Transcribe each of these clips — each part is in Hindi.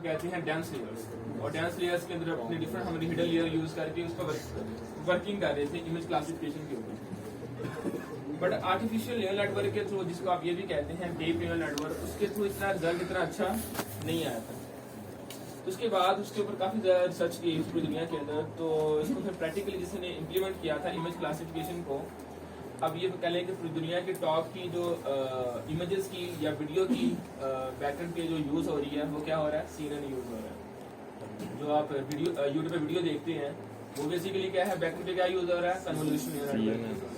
कहते हैं डेंस लेयर्स, और डेंस लेयर्स के अंदर अपने डिफरेंट हम हिडन लेयर यूज करके उस पर वर्किंग कर रहे थे इमेज क्लासिफिकेशन के ऊपर। बट आर्टिफिशियल न्यूरल नेटवर्क के थ्रू, जिसको आप ये भी कहते हैं डीप न्यूरल नेटवर्क, उसके थ्रू इतना रिजल्ट इतना अच्छा नहीं आया था। उसके बाद उसके ऊपर काफ़ी ज़्यादा रिसर्च की पूरी दुनिया के अंदर, तो इसको फिर प्रैक्टिकली जिसने इम्प्लीमेंट किया था इमेज क्लासिफिकेशन को, अब ये कह लें कि पूरी दुनिया के टॉप की जो इमेजेस की या वीडियो की बैकएंड पे जो यूज़ हो रही है वो क्या हो रहा है, CNN यूज़ हो रहा है। जो आप वीडियो यूट्यूब पे वीडियो देखते हैं वो बेसिकली क्या है, बैकएंड पे क्या यूज़ हो रहा है, कन्वोल्यूशन न्यूरल नेटवर्क।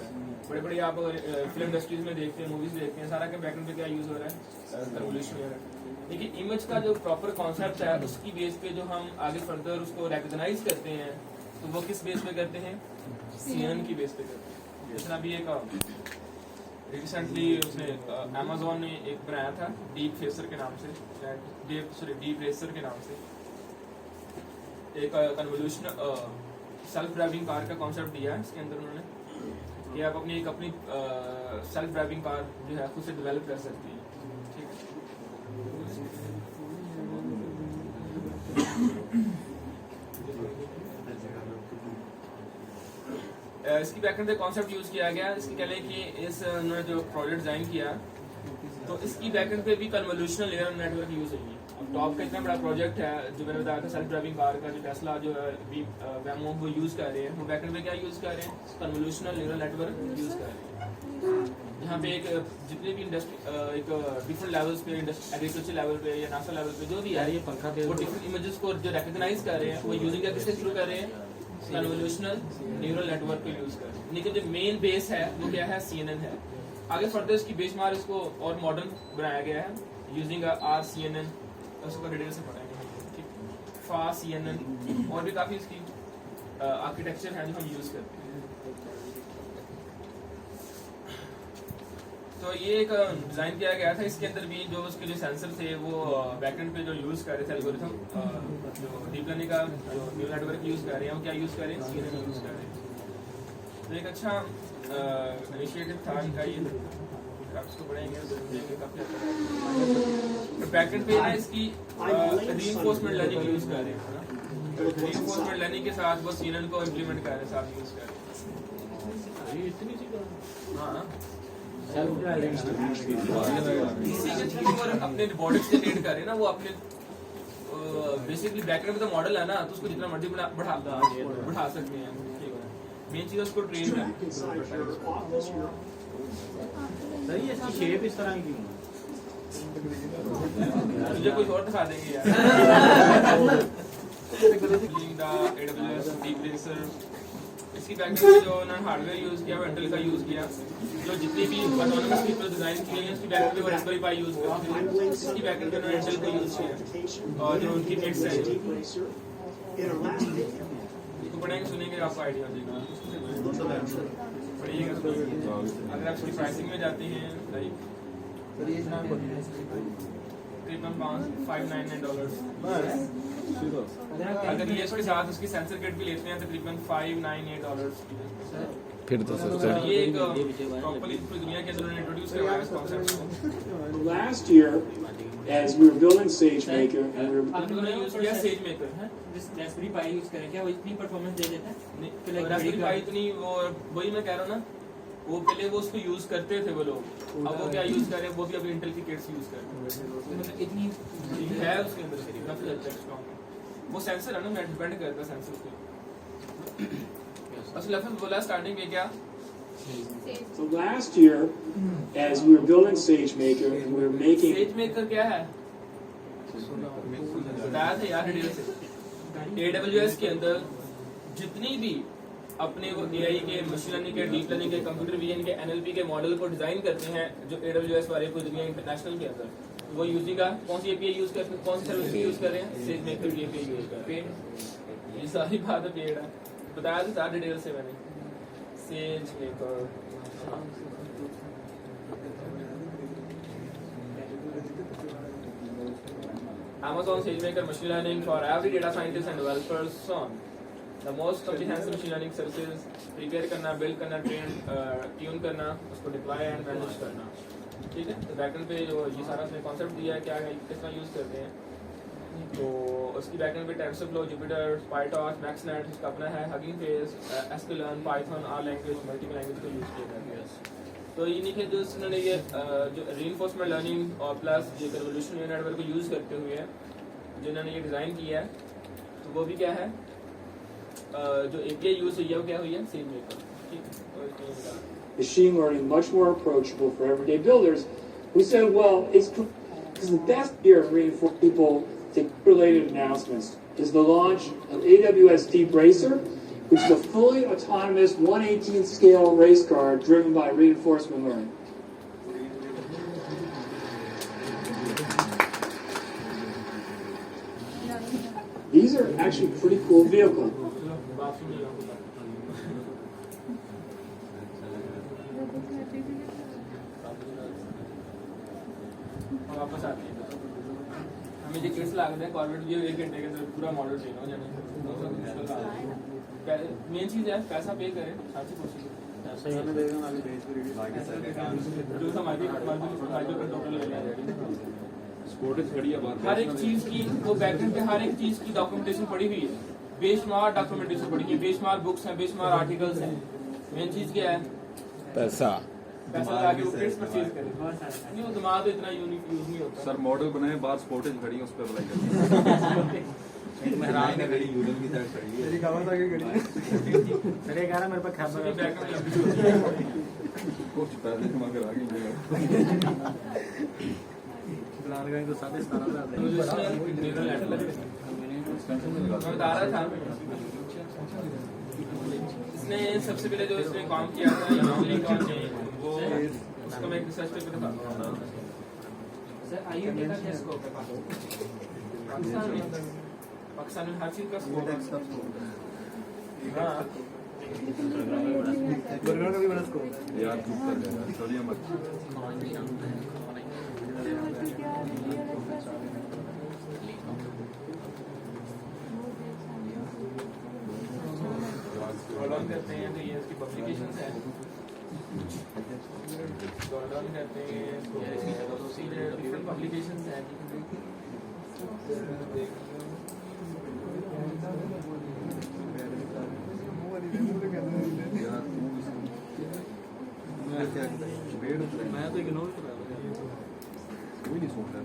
बड़े बड़े आप फिल्म इंडस्ट्रीज में देखते हैं, मूवीज देखते हैं, सारा के बैकएंड पे क्या यूज़ हो रहा है, कन्वोल्यूशन न्यूरल। लेकिन इमेज का जो प्रॉपर कॉन्सेप्ट है उसकी बेस पे जो हम आगे फर्दर उसको रिकॉग्नाइज करते हैं, तो वो किस बेस पे करते हैं, CNN की बेस पे करते हैं। जैसे अभी एक रिसेंटली उसने Amazon ने एक बनाया था डीप रेसर के नाम से, डीप रेसर के नाम से एक कन्वोल्यूशन सेल्फ ड्राइविंग कार का कॉन्सेप्ट दिया है। इसके अंदर उन्होंने कि आप अपनी सेल्फ ड्राइविंग कार जो है खुद से डेवलप कर सकती हैं, ठीक है। इसकी बैकएंड पे कॉन्सेप्ट यूज किया गया। इसकी कह लें कि इस उन्होंने जो प्रोजेक्ट डिजाइन किया तो इसकी बैकएंड पे भी कन्वोल्यूशनल न्यूरल नेटवर्क यूज हुई है। अब टॉप का इतना बड़ा प्रोजेक्ट है जो मैंने बताया था, सेल्फ ड्राइविंग कार का जो टेस्ला जो है वैमो वो यूज कर रहे हैं, वो बैकएंड पे क्या यूज कर रहे हैं, कन्वोल्यूशनल न्यूरल नेटवर्क यूज कर रहे हैं। यहाँ पे एक जितने भी इंडस्ट्री एक डिफरेंट लेवल्स पे, एग्रीकल्चर लेवल पे या नासा लेवल पे जो भी है, वो डिफरेंट इमेजेस को जो रिकॉग्नाइज कर रहे हैं वो यूजिंग का किससे शुरू कर रहे हैं, कन्वोल्यूशनल न्यूरल नेटवर्क को यूज कर रहे हैं। लेकिन जो मेन बेस है वो क्या है, CNN है। आगे फर्दर इसकी बेसमार्क इसको और मॉडर्न बनाया गया है यूजिंग RCNN, उसको डिटेल से पढ़ाएंगे, ठीक। FastCNN और भी काफ़ी इसकी आर्किटेक्चर है जो हम यूज़ करते हैं। तो ये एक डिज़ाइन किया गया था। इसके अंदर भी जो उसके जो सेंसर थे वो बैकएंड पे जो यूज़ कर रहे थे एल्गोरिथम, जो डीप लर्निंग का जो न्यूरल नेटवर्क यूज़ कर रहे हैं वो क्या यूज़ कर रहे हैं, CNN यूज़ कर रहे हैं। तो एक अच्छा इनिशिएटिव था इनका ये, इसको बढ़ाएंगे तो बैकएंड पे ना इसकी रीइंफोर्समेंट लर्निंग यूज कर रहे हैं ना, रीइंफोर्समेंट लर्निंग के साथ वो CNN को इम्प्लीमेंट कर रहे हैं, साथ यूज कर रहे हैं। इतनी चीजें हाँ इसी के थ्रू और अपने रोबोटिक्स से ट्रेन कर रहे हैं ना, वो अपने बेसिकली बैकएंड में तो मॉडल है ना, तो उसको जितना मर्जी बढ़ा सकते हैं। मेन चीज उसको ट्रेन करना। सर ये इसकी शेप इस तरह की मुझे कुछ और दिखा देंगे यार। AWS डीप रेसर, इसकी बैकएंड में जो उन्होंने हार्डवेयर यूज किया वो इंटेल का यूज किया। जो जितनी भी ऑटोनोमस पीपल डिजाइन की है उसकी बैकएंड पे वो रास्पबेरी पाई यूज करते हैं, इसकी बैकएंड पे उन्होंने इंटेल का यूज किया। और जो उनकी किट्स है इसको पढ़ेंगे सुनेंगे आपको आइडिया हो जाएगा। अगर आप इसकी प्राइसिंग में जाते हैं तकरीबन $599। अगर ये इसके साथ उसकी सेंसर किट भी लेते हैं तकरीबन $598। फिर तो सस्ता है। ये एक प्रॉपर्ली पूरी दुनिया के अंदर इंट्रोड्यूस करवाया इस कॉन्सेप्ट को। Last year, as we were building SageMaker, and we were उन्होंने यूज किया SageMaker है, रास्पबेरी पाई यूज करें क्या वो इतनी परफॉर्मेंस दे देता है? रास्पबेरी पाई इतनी वो वही मैं कह रहा हूँ ना, वो पहले वो उसको यूज करते थे वो लोग, अब वो क्या यूज कर रहे हैं, वो भी अभी इंटेल की किट्स यूज कर रहे हैं। मतलब इतनी है उसके अंदर काफी अच्छा स्ट्रॉन्ग। वो सेंसर है ना, मैं डिपेंड करता है सेंसर पे। असल लफ्ज़ बोला स्टार्टिंग में क्या, so last year, as we were building SageMaker, and we were making SageMaker क्या है बताया था यार डिटेल से। AWS के अंदर जितनी भी अपने वो AI के, मशीन लर्निंग के, डीप लर्निंग के, कंप्यूटर विजन के, NLP के मॉडल को डिजाइन करते हैं जो AWS वाले पूरी दुनिया इंटरनेशनल के अंदर, वो यूजिंग का कौन सी API यूज करते हैं, कौन सी सर्विस यूज कर रहे हैं, SageMaker की API यूज कर रहे हैं। ये सारी बात है पेड़ है, बताया था सारा डिटेल से मैंने। SageMaker Amazon SageMaker machine learning for every data scientist and developers on the most comprehensive machine learning services, prepare करना, build करना, train, tune करना, उसको deploy and manage करना, ठीक है। तो बैकएंड पे जो ये सारा उसने कॉन्सेप्ट दिया है क्या है, किस तरह यूज करते हैं, तो उसकी बैकएंड पे टेंसरफ्लो, जुपिटर, पाइटॉर्च, मैक्सनेट, इसका अपना है, Hugging Face, sklearn, Python, R language, multiple language का यूज़ किया जाता है। तो इन्हीं के जो उन्होंने ये जो रीइंफोर्समेंट लर्निंग और प्लस ये कन्वोल्यूशन न्यूरल नेटवर्क को यूज़ करते हुए जिन्होंने ये डिज़ाइन किया है, तो वो भी क्या है, जो API यूज़ हुई है वो क्या हुई है, सेम मेकर। ठीक, Machine learning much more approachable for everyday builders. We said, well, it's the best year of reinforcement people take related announcements is the launch of AWS Deep Racer, which is a fully autonomous 1/18 scale race car driven by reinforcement learning. These are actually pretty cool vehicles. वापस आते हैं हमें जो किट्स लागते हैं कॉर्पोरेट जो 1 घंटे के अंदर पूरा मॉडल ट्रेन हो जाने। मेन चीज़ है पैसा पे करें, साथ ही कोशिश हर एक चीज की वो बैकएंड पे हर एक चीज की डॉक्यूमेंटेशन पड़ी हुई है, बेशुमार डॉक्यूमेंटेशन पड़ी है, बेशुमार बुक्स हैं, बेशुमार आर्टिकल्स हैं। मेन चीज क्या है, पैसा लाके वो किट्स परचेज करें। नहीं वो दिमाग तो इतना यूज नहीं होता। सर मॉडल बनाए बाहर स्पोर्टेज खड़ी है उस पर अप्लाई करते हैं। मेहरान ने खड़ी यूनियन की तरफ खड़ी है। तेरी कहावत आगे खड़ी है। सर ये कह रहा मेरे पास खैबर कुछ पैसे जमा करा के मिलेगा। प्लान करेंगे तो 17,500 तो जो इसमें न्यूरल नेटवर्क मैं बता रहा था, इसने सबसे पहले जो इसने काम किया था यूनिकॉर्न ने, वो उसको मैं एक रिसर्च पेपर दिखाता हूँ। सर IoT का क्या स्कोप है पाकिस्तान में हर चीज का स्कोप है। हाँ बर्गर का भी बड़ा स्कोप है यार चुप कर जाएगा, चलिए मत। स्क्रॉल डाउन करते हैं तो ये इसकी पब्लिकेशंस हैं, स्क्रॉल डाउन करते हैं तो ये डिफरेंट पब्लिकेशंस हैं। मैं तो इग्नोर कर रहा कोई नहीं सोच रहा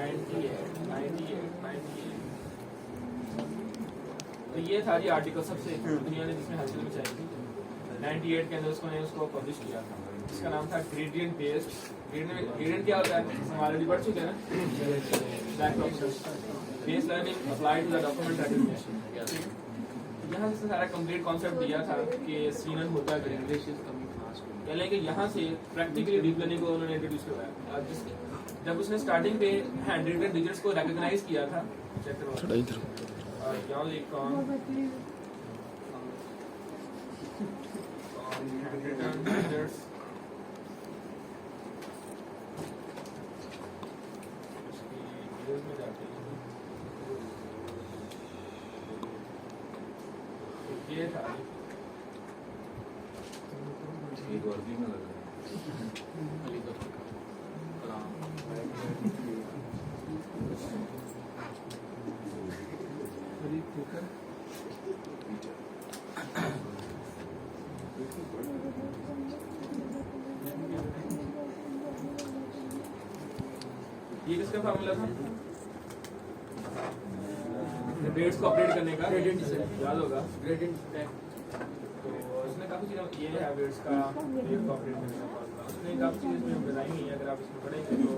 98 तो ये था जी आर्टिकल सबसे दुनिया ने जिसमें हलचल मचाई थी। 98 के अंदर उसको पब्लिश किया था, जिसका नाम था ग्रेडियंट बेस्ड। ग्रेडियंट क्या होता है, हमारे भी बढ़ चुके हैं ना, based learning applied to the document recognition. यहाँ से सारा कंप्लीट कॉन्सेप्ट दिया था कि सीनन होता है यानी कि यहाँ से प्रैक्टिकली डीप लर्निंग को उन्होंने इंट्रोड्यूस करवाया। जब उसने स्टार्टिंग पे हैंडरिटन डिजिट्स को रिकॉग्नाइज किया था, यहाँ लिखा हैंडरिटन डिजिट्स में जाते हैं, ये था एक वर्दी में लग रहा है। ये किसका फार्मूला था, ग्रेड्स को अपडेट करने का, याद होगा ग्रेडियंट। तो उसने काफी चीज़ें, ये है ग्रेड्स का ग्रेड को अपडेट करने का फार्मूला, उसने काफी चीज़ें बताई हुई है। अगर आप इसमें पढ़ेंगे तो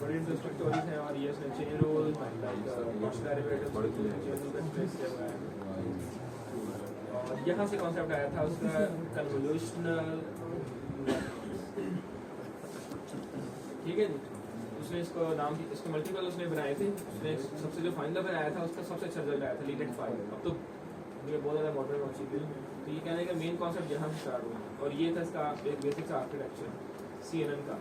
बड़ी इंटरेस्टिंग स्टोरीज हैं। और ये उसने चेन रूल और यहाँ से कॉन्सेप्ट आया था उसका कन्वोल्यूशनल, ठीक है जी। उसने इसको नाम, इसको मल्टीपल उसने बनाए थे। उसने सबसे जो फाइनल बनाया था उसका सबसे अच्छा रिजल्ट आया था लीनेट 5। अब तो ये बहुत ज़्यादा मॉडर्न हो चुकी है। तो ये कहने का मेन कॉन्सेप्ट यहाँ से स्टार्ट हुआ और ये था इसका एक बेसिक सा आर्किटेक्चर CNN का।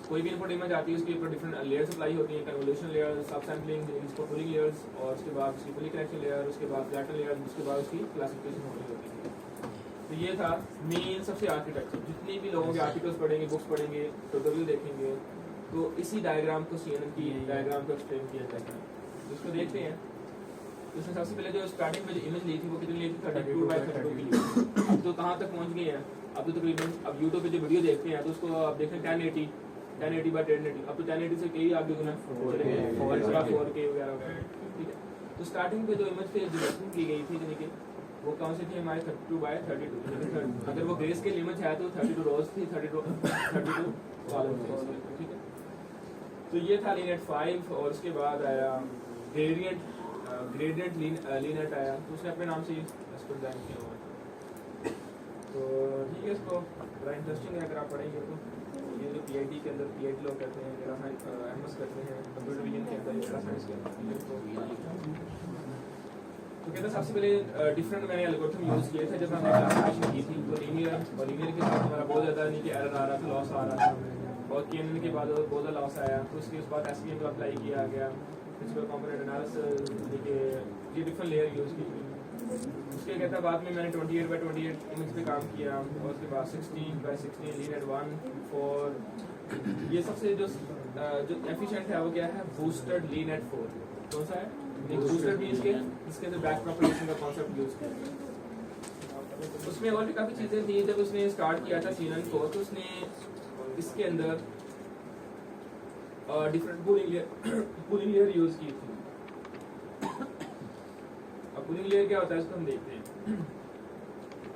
कोई भी इनपुट इमेज आती है उसके ऊपर डिफरेंट लेयर्स अप्लाई होती हैं, कन्वोल्यूशन लेयर, सब सैम्पलिंग, इसको पूलिंग लेयर्स, और उसके बाद उसकी पूलिंग करेक्शन लेयर, उसके बाद फ्लैटन लेयर, उसके बाद उसकी क्लासिफिकेशन होनी होती है। तो ये था मेन सबसे आर्किटेक्चर। जितनी भी लोगों के आर्टिकल्स पढ़ेंगे, बुक्स पढ़ेंगे, ट्यूटोरियल देखेंगे, तो इसी डायग्राम को CNN की डायग्राम को एक्सप्लेन किया जाता है। तो इसको देखते हैं। तो इसमें सबसे पहले जो स्टार्टिंग में जो इमेज ली थी वो कितनी ली थी, 32x32 की ली थी। अब तो कहाँ तक पहुँच गए हैं, अब तो तकरीबन अब यूट्यूब पे जो वीडियो देखते हैं तो उसको आप देखें 1080 by 1080, अब तो 1080 से कई आगे गुना 4K वगैरह वगैरह, ठीक है। तो स्टार्टिंग पे जो इमेज पे जो वर्किंग की गई थी, यानी कि वो कौन सी थी हमारे 32x32, अगर वो ग्रेस के इमेज है तो 32 रोज थी, 32 कॉलम थे, ठीक है। तो ये था लीनेट 5 और उसके बाद आया ग्रेडियंट लीनेट आया, तो उसने अपने नाम से इसको डिजाइन किया हुआ है। तो ठीक है, इसको बड़ा इंटरेस्टिंग है अगर आप पढ़ेंगे तो। ये जो PIT के अंदर PIT लोग करते हैं, डेटा साइंस MS करते हैं, कंप्यूटर विजन के अंदर डेटा साइंस के अंदर, तो कहता है सबसे पहले डिफरेंट मैंने एल्गोरिथम यूज़ किए थे जब हमने क्लासिफिकेशन की थी। तो लीनियर के साथ हमारा बहुत ज़्यादा नहीं कि एरर आ रहा था, लॉस आ रहा था, और KNN के बाद बहुत ज़्यादा लॉस आया, तो उसके उस बाद SVM को अप्लाई किया गया, प्रिंसिपल कंपोनेंट एनालिसिस, ये डिफरेंट लेयर यूज़ की। उसके कहता है बाद में मैंने 28x28 इमेज पे काम किया, और उसके बाद 16x16 लीनेट 1 4। ये सबसे जो एफिशिएंट है वो क्या है, बूस्टेड लीनेट 4। कौन सा है, एक बूस्टेड मींस के इसके अंदर बैक प्रोपगेशन का कॉन्सेप्ट यूज किया। उसमें और भी काफी चीजें थी। जब उसने स्टार्ट किया था CNN को, तो उसने इसके अंदर डिफरेंट पूलिंग लेयर यूज की थी। अब पूलिंग लेयर क्या होता है इसको हम देखते हैं।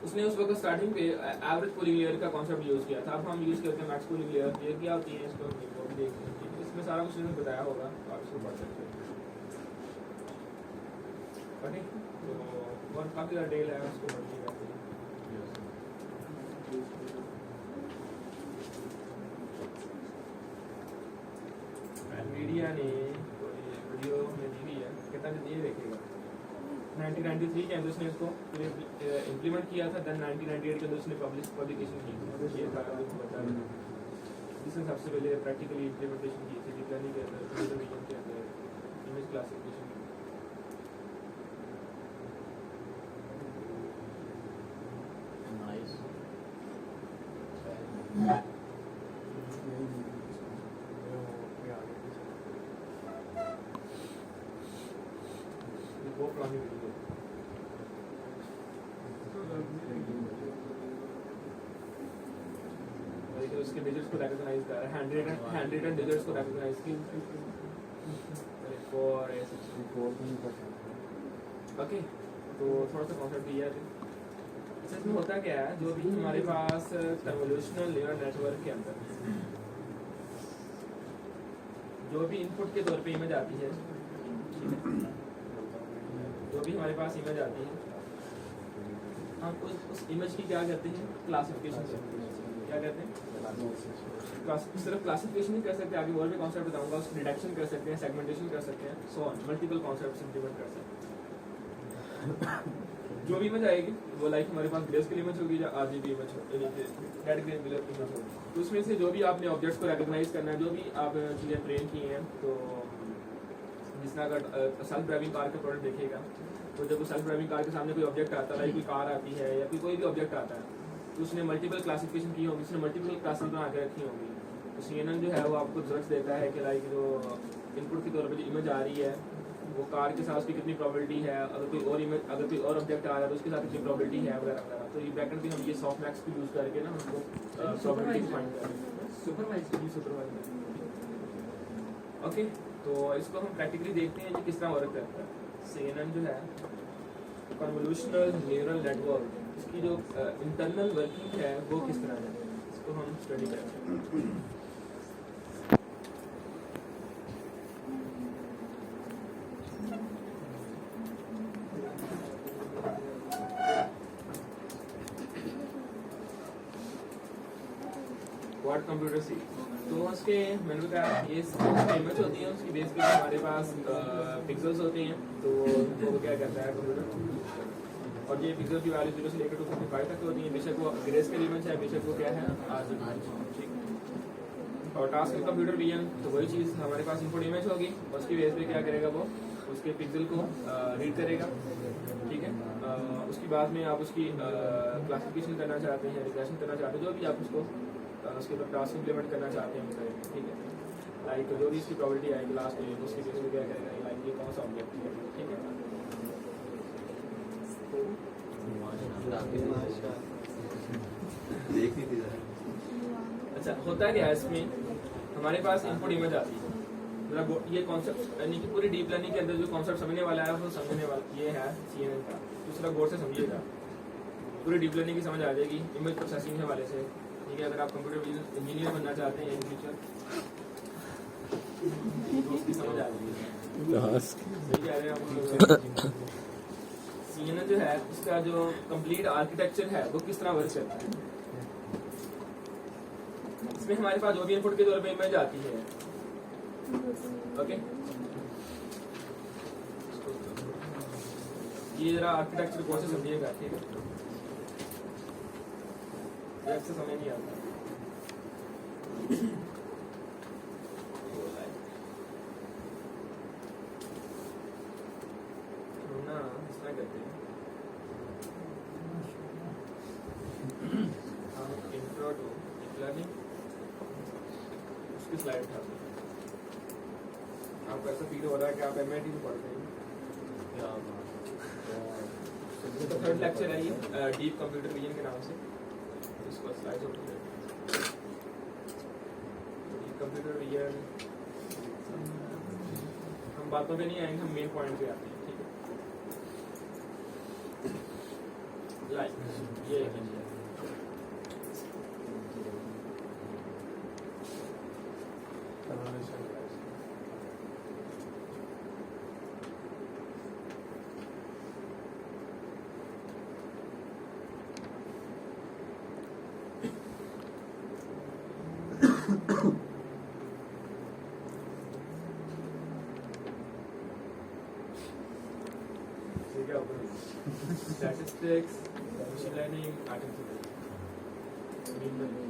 उसने उस वक्त स्टार्टिंग पे एवरेज पूलिंग लेयर का कॉन्सेप्ट यूज किया था। अब हम यूज करते हैं मैक्स पूलिंग लेयर। ये क्या होती है इसको हम देखते हैं, इसमें सारा कुछ उसने बताया होगा, तो आप इसको पढ़ सकते हैं। ओके, तो और काफी ज़्यादा डिटेल है, उसको पढ़िएगा। मीडिया ने वीडियो में दी है, कहता है ये देखिएगा 1993 के अंदर उसने इसको इम्प्लीमेंट किया था, देन 1998 के अंदर उसने पब्लिकेशन की थी। ये था बता रहा जिसने सबसे पहले प्रैक्टिकली इम्प्लीमेंटेशन की थी डीप लर्निंग के अंदर, कंप्यूटर विजन के अंदर, इमेज क्लासिफिकेशन। वो पुरानी वीडियो देखिए, उसके डिजिट्स को रिकॉग्नाइज कर रहा है, हैंड रिटन डिजिट्स को रिकॉग्नाइज की। ओके, तो थोड़ा सा कॉन्सेप्ट दिया है। इसमें होता क्या है, जो भी हमारे पास कन्वोल्यूशनल न्यूरल नेटवर्क के अंदर जो भी इनपुट के तौर पे इमेज आती है, जो भी हमारे पास इमेज आती है, हम उस इमेज की क्या कहते हैं, क्लासिफिकेशन करते हैं। क्या कहते हैं, सिर्फ क्लासिफिकेशन नहीं कर सकते, आगे और भी कॉन्सेप्ट बताऊंगा। उसकी डिटेक्शन कर सकते हैं, सेगमेंटेशन कर सकते हैं, सो मल्टीपल कॉन्सेप्ट्स इंप्लीमेंट कर सकते हैं। जो भी इमेज आएगी वो लाइक हमारे पास ग्रेस्केल इमेज होगी या RGB इमेज होगी, यानी कि रेड ग्रीन ब्लू इमेज होगी। तो उसमें से जो भी आपने ऑब्जेक्ट्स को रिकॉग्नाइज करना है, जो भी आप चीज़ें ट्रेन की हैं, तो जिसने अगर सेल्फ ड्राइविंग कार का प्रोडक्ट देखेगा, तो जब सेल्फ ड्राइविंग कार के सामने कोई ऑब्जेक्ट आता है, लाइक कोई कार आती है या फिर कोई भी ऑब्जेक्ट आता है, तो उसने मल्टीपल क्लासिफिकेशन की होगी, उसने मल्टीपल क्लासेस बना के रखी होंगी। तो CNN जो है वो आपको रिजल्ट देता है कि लाइक जो इनपुट के तौर पर जो इमेज आ रही है वो कार के साथ उसकी कितनी प्रोबेबिलिटी है, अगर कोई और इमेज, अगर कोई और ऑब्जेक्ट आ रहा है तो उसके साथ कितनी प्रोबेबिलिटी है वगैरह वगैरह। तो ये ब्रैकेट भी हम ये सॉफ्टमैक्स को यूज़ करके ना हमको प्रोबेबिलिटी फाइंड करेंगे। सुपरवाइज। ओके, तो इसको हम प्रैक्टिकली देखते हैं कि किस तरह वर्क करता है। CNN जो है कन्वोल्यूशनल न्यूरल नेटवर्क, इसकी जो इंटरनल वर्किंग है वो किस तरह है, इसको हम स्टडी करते हैं। व्हाट कंप्यूटर सी, तो उसके मैंने बताया ये इमेज होती है, उसकी बेस पे हमारे पास पिक्सल्स होते हैं। तो वो क्या करता है कंप्यूटर, और ये पिक्सल की वैल्यू 0 से लेकर 255 तक होती है। बेशक वो ग्रेस्केल इमेज है, बेशक वो क्या है RGB, ठीक। और टास्क कंप्यूटर विजन, तो वही चीज़ हमारे पास इनपुट इमेज होगी, उसकी बेस पे क्या करेगा वो उसके पिक्सल को रीड करेगा, ठीक है। उसके बाद में आप उसकी क्लासिफिकेशन करना चाहते हैं, रिग्रेशन करना चाहते हैं, जो भी आप उसको उसके ऊपर टास्क इम्प्लीमेंट करना चाहते हैं करेंगे, ठीक है। लाइक जो भी इसकी प्रॉपर्टी आएगी लास्ट में उसके बेस पे क्या करेगा, लाइक ये कौन सा ऑब्जेक्ट है, ठीक है। देखनी थी जरा। अच्छा, होता क्या है इसमें, हमारे पास इनपुट इमेज आती है, मतलब ये कॉन्सेप्ट यानी कि पूरी डीप लर्निंग के अंदर जो कॉन्सेप्ट समझने वाला है वो समझने वाला ये है CNN का। दूसरा गौर से समझिएगा, पूरी डीप लर्निंग की समझ आ जाएगी इमेज प्रोसेसिंग के वाले से, ठीक है। अगर आप कंप्यूटर इंजीनियर बनना चाहते हैं इन फ्यूचर तो उसकी समझ आ जाएगी, सही कह रहे हैं आप। CNN जो है उसका जो कंप्लीट आर्किटेक्चर है वो किस तरह वर्क करता है। इसमें हमारे पास जो भी इनपुट के तौर पे इमेज आती है, ओके, ये जरा आर्किटेक्चर कौन से समझिएगा, ठीक है। से समझ नहीं आता ना, इस तरह करते हैं हम इंट्रो टू डीप लर्निंग, उसकी स्लाइड उठाते हैं। आपको ऐसा फील हो रहा है कि आप MIT में पढ़ रहे हैं। तो थर्ड लेक्चर है ये डीप कंप्यूटर विजन के नाम से, इसको स्लाइड ओपन करते हैं। डीप कंप्यूटर विजन हम बातों पे नहीं आएंगे, हम मेन पॉइंट पे आते हैं, ठीक है। लाइक ये है statistics, machine learning, artificial intelligence.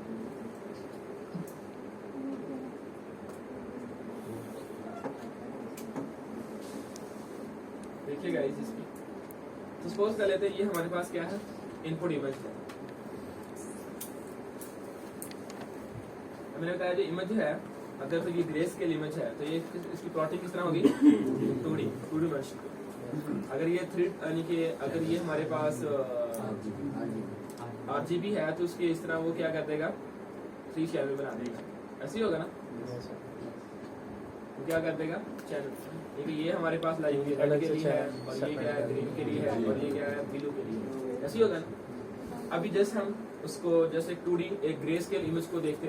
देखिएगा इसकी तो सपोज कर लेते हैं ये हमारे पास क्या है, इनपुट इमेज है। मैंने बताया जो इमेज है, अगर तो ये ग्रे स्केल इमेज है तो ये इसकी प्लॉटिंग किस तरह होगी, 2D वर्शन। अगर ये 3 यानी कि अगर ये हमारे पास RGB है तो उसके इस तरह वो क्या कर देगा, 3 चैनल बना देगा, ऐसे ही होगा ना। वो क्या कर देगा, चैनल, क्योंकि ये हमारे पास लाइव रेड के लिए है और ये क्या है ग्रीन के लिए है और ये क्या है ब्लू के लिए, ऐसे ही होगा ना। अभी जस्ट हम उसको जैसे 2D एक ग्रे स्केल इमेज को देख के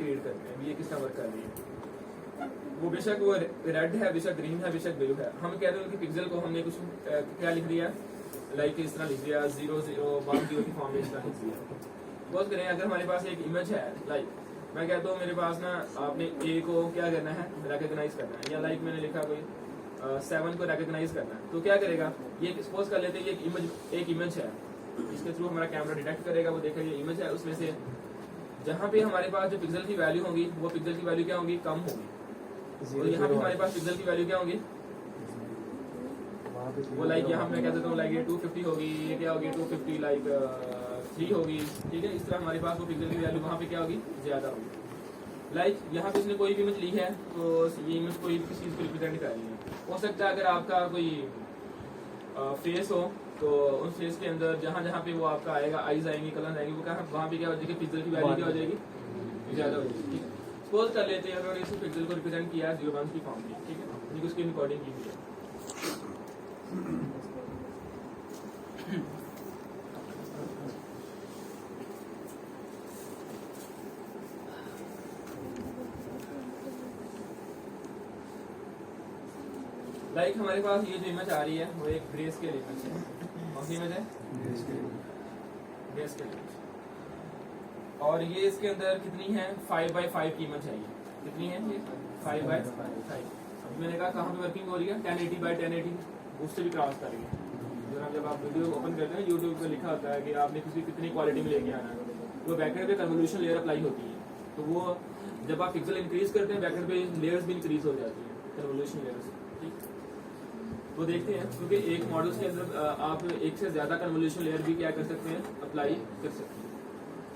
रीड करते हैं ये किस तरह वर्क कर रही है। वो बेशक वो रेड है, बेशक ग्रीन है, बेशक ब्लू है। हम कह रहे हैं कि पिक्सल को हमने कुछ क्या लिख दिया, लाइक इस तरह लिख दिया 0010 की फॉर्म में इस तरह लिख दिया। बहुत करें अगर हमारे पास एक इमेज है, लाइक मैं कहता हूँ मेरे पास ना आपने A को क्या करना है, रिकॉग्नाइज करना है, या लाइक मैंने लिखा कोई 7 को रिकॉग्नाइज करना है, तो क्या करेगा, ये सपोज कर लेते हैं ये एक इमेज है, इसके थ्रू हमारा कैमरा डिटेक्ट करेगा, वो देखेगा ये इमेज है, उसमें से जहाँ पे हमारे पास जो पिक्सल की वैल्यू होगी वो पिक्सल की वैल्यू क्या होगी, कम होगी। और यहाँ पे हमारे पास पिक्सल की वैल्यू क्या होगी, वो लाइक यहाँ मैं कह देता हूँ लाइक ये 250 होगी, ये क्या होगी 250 लाइक 3 होगी, ठीक है। इस तरह हमारे पास वो पिक्सल की वैल्यू वहाँ पे क्या होगी, ज्यादा होगी। लाइक यहाँ पे इसने कोई भी इमेज ली है तो ये इमेज कोई किसी चीज को रिप्रेजेंट कर रही है। हो सकता है अगर आपका कोई फेस हो तो उस फेस के अंदर जहाँ जहाँ पे वो आपका आएगा, आईज आएंगी, कलर आएंगी, वो कहाँ वहाँ पे क्या हो जाएगी, पिक्सल की वैल्यू क्या हो जाएगी, ज्यादा हो जाएगी। सपोज कर लेते हैं अगर इस पिक्सल को रिप्रेजेंट किया है 01 की फॉर्म में, ठीक है, यानी उसकी रिकॉर्डिंग की हुई है। लाइक हमारे पास ये जो इमेज आ रही है वो एक ग्रे स्केल इमेज है। कौन सी इमेज है, ग्रे स्केल इमेज। और ये इसके अंदर कितनी है, 5x5 की इमेज है। ये कितनी है, ये 5x5। अभी मैंने कहा कहाँ पे वर्किंग हो रही है, 1080x1080 उससे भी क्रॉस कर रही है। जब आप वीडियो ओपन करते हैं यूट्यूब पे लिखा होता है कि आपने कितनी क्वालिटी में लेके आना है, तो बैकएंड पे कन्वोल्यूशन लेयर अप्लाई होती है। तो वो जब आप पिक्सल इंक्रीज करते हैं बैकएंड पे लेयर्स भी इंक्रीज हो जाती है कन्वोल्यूशन लेयर से, ठीक। वो देखते हैं, क्योंकि एक मॉडल के अंदर आप एक से ज्यादा कन्वोल्यूशन लेयर भी क्या कर सकते हैं, अप्लाई कर सकते हैं।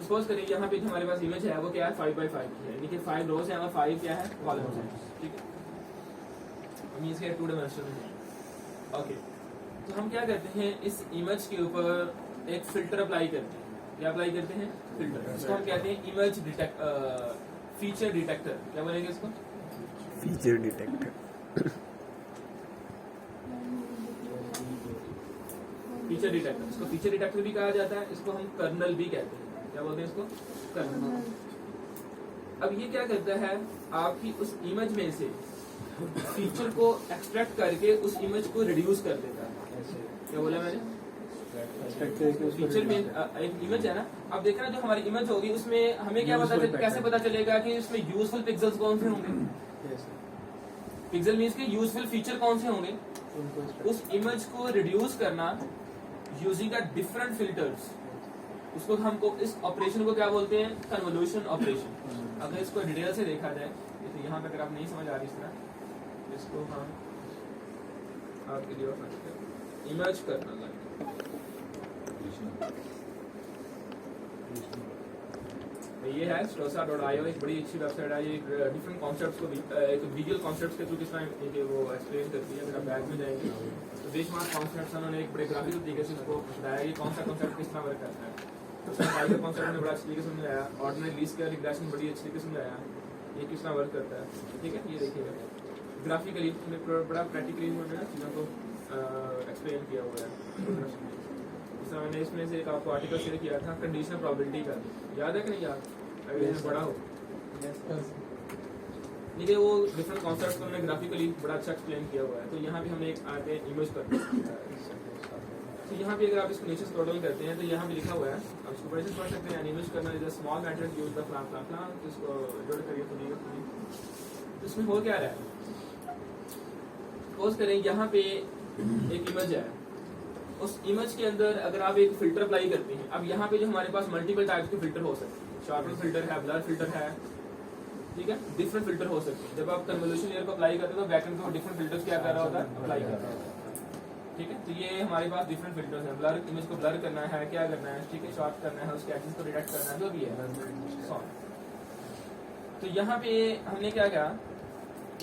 सपोज करिए यहाँ पे जो हमारे पास इमेज है वो क्या है, 5x5 की है, यानी कि 5 रोज है और 5 क्या है, कॉलम्स है, ठीक है। मींस के 2 डायमेंशनल है, ओके। तो हम क्या करते हैं, इस इमेज के ऊपर एक फिल्टर अप्लाई करते हैं। क्या अप्लाई करते हैं, फिल्टर। इसको हम कहते हैं इमेज फीचर डिटेक्टर। क्या बोलेंगे इसको, फीचर डिटेक्टर। Feature detector. इसको फीचर डिटेक्टर भी कहा जाता है, इसको हम कर्नल भी कहते हैं। क्या बोलते हैं इसको, कर्नल। अब ये क्या करता है, आपकी उस इमेज में से फीचर को एक्सट्रैक्ट करके उस इमेज को रिड्यूस कर देता है। क्या बोला मैंने, फीचर में एक इमेज है ना, अब देखना जो हमारी इमेज होगी उसमें हमें क्या पता कैसे पता चलेगा कि इसमें यूजफुल पिक्सेल्स कौन से होंगे। पिक्सल मींस के यूजफुल फीचर कौन से होंगे, उस इमेज को रिड्यूस करना यूजिंग अ डिफरेंट फिल्टर्स। उसको हमको इस ऑपरेशन को क्या बोलते हैं, कन्वोल्यूशन ऑपरेशन। अगर इसको डिटेल से देखा जाए तो यहाँ पे अगर आप नहीं समझ आ रही इस तरह, इसको हम आपके लिए इमेज करना लगे। ये है stosa.io, एक बड़ी अच्छी वेबसाइट है। ये डिफरेंट कॉन्सेप्ट्स को एक विजुअल कॉन्सेप्ट्स के थ्रू किस तरह वो एक्सप्लेन करती है। अगर आप बैक में जाएंगे तो बेशुमार कॉन्सेप्ट्स उन्होंने एक बड़े ग्राफिकल तरीके से उसको बताया कि कौन सा कॉन्सेप्ट किस तरह वर्क करता है। उसमें फाइल कॉन्सेप्ट ने बड़ा अच्छी तरीके से समझाया, ऑर्डिनरी लिस्ट का रिग्रेशन बड़ी अच्छी तरीके से समझाया, ये किस तरह वर्क करता है, ठीक है। ये देखिएगा ग्राफिकली बड़ा प्रैक्टिकली उन्होंने चीज़ों को एक्सप्लेन किया हुआ है। मैंने इसमें से एक आपको आर्टिकल शेयर किया था कंडीशनल प्रोबेबिलिटी का, याद है कि नहीं याद, अगर इसमें पढ़ा हो। देखिए वो डिफरेंट कॉन्सेप्ट्स को हमने ग्राफिकली बड़ा अच्छा एक्सप्लेन किया हुआ है। तो यहाँ भी हमने एक आगे इमेज करते हैं, तो यहाँ भी अगर आप इसको नीचे स्क्रॉल डाउन करते हैं तो यहाँ भी लिखा हुआ है, आप इसको बड़े से पढ़ सकते हैं। इमेज करना is a small matter use the flam flam flam, तो इसको जोड़ करिए तो इसमें हो क्या रहा है, सपोज करें यहाँ पे एक इमेज है, उस इमेज के अंदर अगर आप एक फिल्टर अप्लाई करते हैं। अब यहाँ पे जो हमारे पास मल्टीपल टाइप्स के फिल्टर हो सकते हैं, शार्पन फिल्टर है, ब्लर फिल्टर है, ठीक है, डिफरेंट फिल्टर हो सकते हैं। जब आप कन्वोल्यूशन लेयर को अप्लाई करते हैं तो बैकएंड को डिफरेंट फिल्टर्स क्या कर रहा होता है, अप्लाई कर रहा होता है, ठीक है। तो ये हमारे पास डिफरेंट फिल्टर्स हैं। ब्लर, इमेज को ब्लर करना है, क्या करना है, ठीक है, शॉर्ट करना है, उसके एक्सेस को डिटेक्ट करना है, जो भी है। तो यहाँ पे हमने क्या कहा,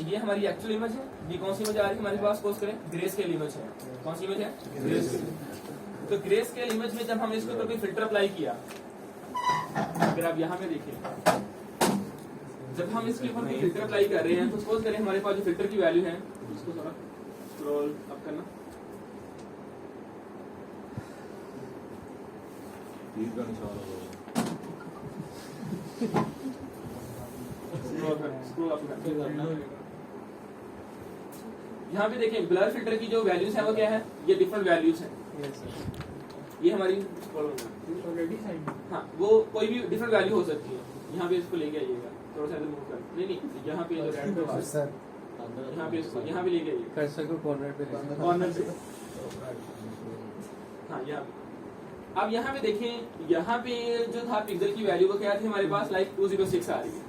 ये हमारी एक्चुअल इमेज है। ये कौन सी इमेज आ रही है हमारे पास, सपोज करें ग्रे स्केल इमेज है। कौन सी इमेज है, ग्रे स्केल। तो ग्रे स्केल इमेज में जब हमने इसके ऊपर कोई फिल्टर अप्लाई किया, अगर आप यहाँ पे देखिए, जब हम इसके ऊपर कोई फिल्टर अप्लाई कर रहे हैं तो सपोज करें हमारे पास जो फिल्टर की वैल्यू है, उसको थोड़ा स्क्रॉल अप करना, तीर का निशान होगा, यहाँ पे देखिए ब्लर फिल्टर की जो वैल्यूज है वो क्या है, ये डिफरेंट वैल्यूज हैं। ये हमारी हाँ, वो कोई भी डिफरेंट वैल्यू हो सकती है। यहाँ पे इसको लेके आइएगा, थोड़ा सा इधर मूव कर, नहीं यहाँ पे जो रेड पे यहाँ पे इसको यहाँ पे लेके आइए, कर्सर को कॉर्नर पे हाँ यहाँ पे। अब यहाँ पे देखें, यहाँ पे जो था पिक्सल की वैल्यू वो क्या थी हमारे पास, लाइक 206 आ रही है,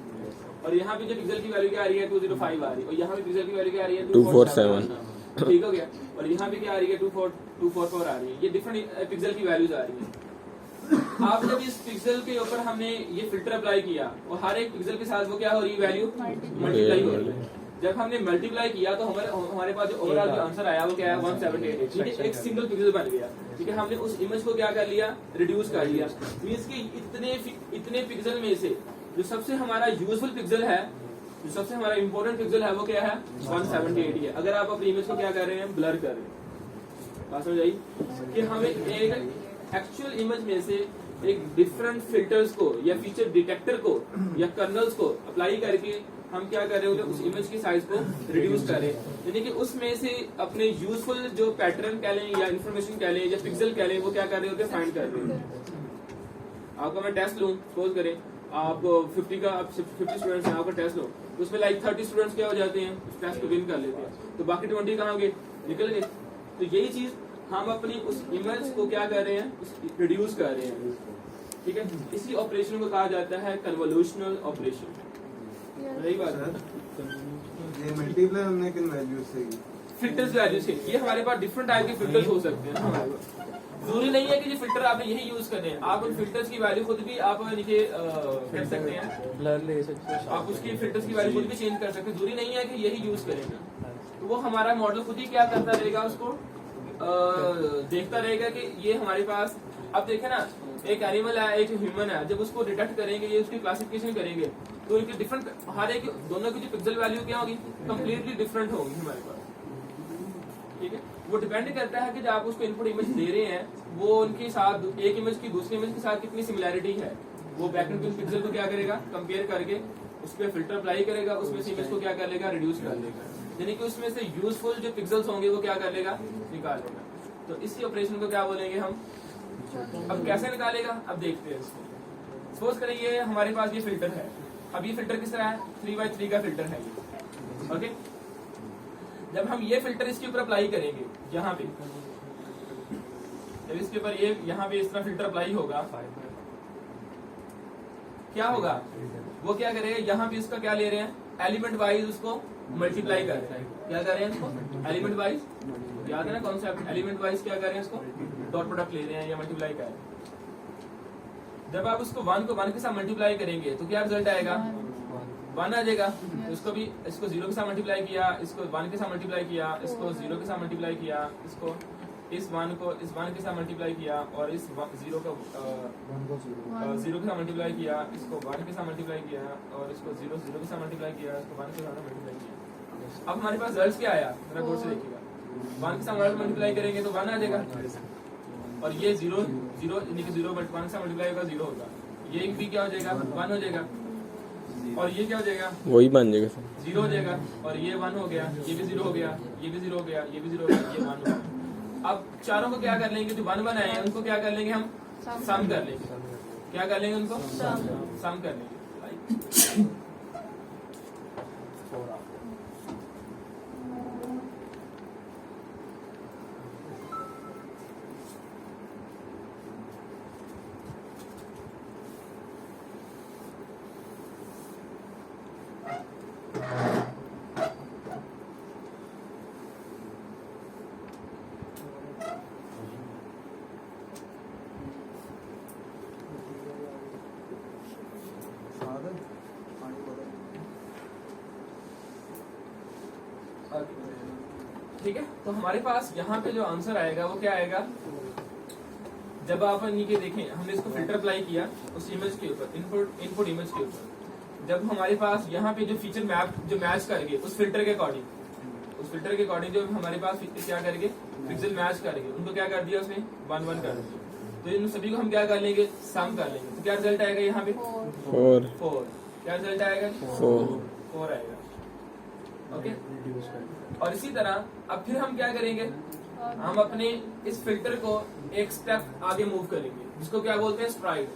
और यहाँ पे जो पिक्सल की वैल्यू क्या आ रही है 205 आ रही है, और यहाँ पे पिक्सल की वैल्यू क्या आ रही है 247, ठीक हो गया। और यहाँ पे क्या आ रही है 244 आ रही है। ये डिफरेंट पिक्सल की वैल्यूज आ रही है। आप जब इस पिक्सल के ऊपर हमने ये फिल्टर अप्लाई किया और हर एक पिक्सल के साथ वो क्या हो रही है, वैल्यू मल्टीप्लाई हो रही है। जब हमने मल्टीप्लाई किया तो हमारे पास जो ओवरऑल जो आंसर आया वो क्या है 178, ठीक है, एक सिंगल पिक्सल बन गया, ठीक है। हमने उस इमेज को क्या कर लिया, रिड्यूस कर लिया। मींस कि इतने पिक्सल में से जो सबसे हमारा यूजफुल पिक्सल है, जो सबसे हमारा इंपॉर्टेंट पिक्सल है वो क्या है 178 है। अगर आप अपनी इमेज को क्या कर रहे हैं, ब्लर कर रहे हैं। बात समझ आई कि हमें एक एक्चुअल इमेज में से एक डिफरेंट फिल्टर्स को या फीचर डिटेक्टर को या कर्नल्स को अप्लाई करके हम क्या कर रहे होते हैं, उस इमेज की साइज को रिड्यूस कर रहे हैं। यानी कि उसमें से अपने यूजफुल जो पैटर्न कह लें या इन्फॉर्मेशन कह लें या पिक्सल कह लें, वो क्या कर रहे होते हैं, फाइंड कर रहे हैं। आपका मैं टेस्ट लूँ, सपोज करें आप 50 स्टूडेंट्स हैं, आपका टेस्ट लो, उसमें लाइक 30 स्टूडेंट्स क्या हो जाते हैं, उस टेस्ट को विन कर लेते हैं, तो बाकी 20 कहाँ गए, निकल गए। तो यही चीज हम अपनी उस इमेज को क्या कर रहे हैं, रिड्यूस कर रहे हैं, ठीक है। इसी ऑपरेशन को कहा जाता है कन्वोल्यूशनल ऑपरेशन। यही बात है। ये मल्टीप्लाई हमने किन वैल्यूज से की? फिल्टर्स वैल्यू से, ये हमारे पास डिफरेंट टाइप के फिल्टर्स हो सकते हैं हमारे पास। जरूरी नहीं है कि ये फिल्टर आपने यही यूज करने हैं, आप उन फिल्टर्स की वैल्यू खुद भी आप नीचे कर सकते हैं, ब्लर ले सकते हैं। आप उसकी फिल्टर्स की वैल्यू खुद भी चेंज कर सकते हैं। जरूरी नहीं है कि यही यूज करेंगे, तो वो हमारा मॉडल खुद ही क्या करता रहेगा, उसको देखता रहेगा कि ये हमारे पास। अब देखें ना, एक एनिमल है एक ह्यूमन है, जब उसको डिटेक्ट करेंगे, ये उसकी क्लासिफिकेशन करेंगे, तो इनके डिफरेंट हर एक दोनों की जो पिक्सल वैल्यू क्या होगी, कंप्लीटली डिफरेंट होगी हमारे पास। ठीक है, वो डिपेंड करता है कि जब आप उसको इनपुट इमेज दे रहे हैं, वो उनके साथ एक इमेज की दूसरी इमेज के साथ कितनी सिमिलैरिटी है, वो बैकएंड पिक्सल को क्या करेगा, कंपेयर करके उस पर फिल्टर अप्लाई करेगा, उसमें से इमेज को क्या कर लेगा, रिड्यूस कर लेगा, यानी कि उसमें से यूजफुल जो पिक्सल्स होंगे वो क्या कर लेगा, निकाल लेगा। तो इसी ऑपरेशन को क्या बोलेंगे हम। अब कैसे निकालेगा, अब देखते हैं इसको। सपोज करें ये हमारे पास ये फिल्टर है, अब ये फिल्टर किस तरह है, 3x3 का फिल्टर है ये। ओके, जब हम ये फिल्टर इसके ऊपर अप्लाई करेंगे, यहाँ पे जब इसके ऊपर ये यहाँ पे इस तरह फिल्टर अप्लाई होगा, क्या होगा, वो क्या करेगा, यहाँ पे इसका क्या ले रहे हैं, एलिमेंट वाइज उसको मल्टीप्लाई कर रहे हैं। क्या कर रहे हैं इसको, एलिमेंट वाइज, याद है ना कॉन्सेप्ट, एलिमेंट वाइज क्या कर रहे हैं, इसको डॉट प्रोडक्ट ले रहे हैं या मल्टीप्लाई कर रहे हैं। जब आप उसको 1 को 1 के साथ मल्टीप्लाई करेंगे तो क्या रिजल्ट आएगा, 1 आ जाएगा। इसको भी, इसको 0 के साथ मल्टीप्लाई किया, इसको 1 के साथ मल्टीप्लाई किया, इसको 0 के साथ मल्टीप्लाई किया, इसको इस 1 को इस 1 के साथ मल्टीप्लाई किया, और इस 0 को 0 के साथ मल्टीप्लाई किया, इसको 1 के साथ मल्टीप्लाई किया, और इसको 0 के साथ मल्टीप्लाई किया, इसको 1 के साथ मल्टीप्लाई किया। अब हमारे पास रिजल्ट क्या आया, जरा गौर से देखिएगा, 1 के साथ मल्टीप्लाई करेंगे तो 1 आ जाएगा, और ये 0 यानी कि 0 1 के साथ मल्टीप्लाई होगा 0 होगा, ये भी क्या हो जाएगा, 1 हो जाएगा, और ये क्या हो जाएगा, वही बन जाएगा सर, 0 हो जाएगा, और ये 1 हो गया, ये भी 0 हो गया, ये भी 0 हो गया, ये भी 0 हो गया, ये 1 हो गया। अब चारों को क्या कर लेंगे, जो 1 1 आए हैं उनको क्या कर लेंगे, हम सम कर लेंगे। क्या कर लेंगे, उनको सम कर लेंगे। ठीक है, तो हमारे पास यहाँ पे जो आंसर आएगा वो क्या आएगा, जब आप नीचे देखें, हमने इसको फिल्टर अप्लाई किया उस इमेज के ऊपर, इनपुट इमेज के ऊपर, जब हमारे पास यहाँ पे जो फीचर मैप जो मैच करेंगे उस फिल्टर के अकॉर्डिंग, जो हमारे पास क्या करेंगे, पिक्सल मैच करेंगे, उनको क्या कर दिया उसने 1 1 कर दिया, तो इन सभी को हम क्या कर लेंगे, सम कर लेंगे। तो क्या रिजल्ट आएगा यहाँ पे 4, क्या रिजल्ट आएगा 4 आएगा। ओके, और इसी तरह अब फिर हम क्या करेंगे, हम अपने इस फिल्टर को एक स्टेप आगे मूव करेंगे, जिसको क्या बोलते हैं, स्ट्राइड।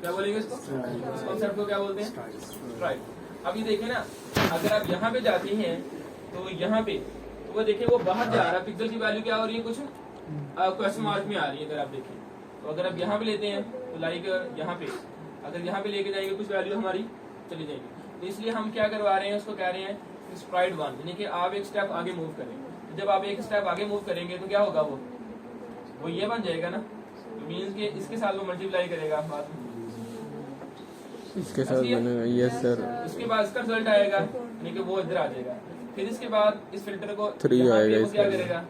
क्या बोलेंगे इसको, इस कॉन्सेप्ट को क्या बोलते हैं, स्ट्राइड। अब ये देखिए ना, अगर आप यहाँ पे जाते हैं तो यहाँ पे तो वो देखिए वो बाहर जा रहा है, पिक्सल की वैल्यू क्या हो रही है, कुछ क्वेश्चन मार्क में आ रही है। अगर आप देखें तो अगर आप यहाँ पे लेते हैं तो लाइक यहाँ पे अगर यहाँ पे लेके जाएंगे कुछ वैल्यू हमारी चली जाएगी, तो इसलिए हम क्या करवा रहे हैं, उसको कह रहे हैं स्प्राइड 1, यानी कि आप एक स्टेप आगे मूव करें। जब आप एक स्टेप आगे मूव करेंगे तो क्या होगा, वो ये बन जाएगा ना, तो मीन्स के इसके साथ वो मल्टीप्लाई करेगा बाद में, इसके साथ बनेगा, यस सर। उसके बाद इसका रिजल्ट आएगा, यानी कि वो इधर आ जाएगा। फिर इसके बाद इस फिल्टर को 3 आएगा, क्या करेगा,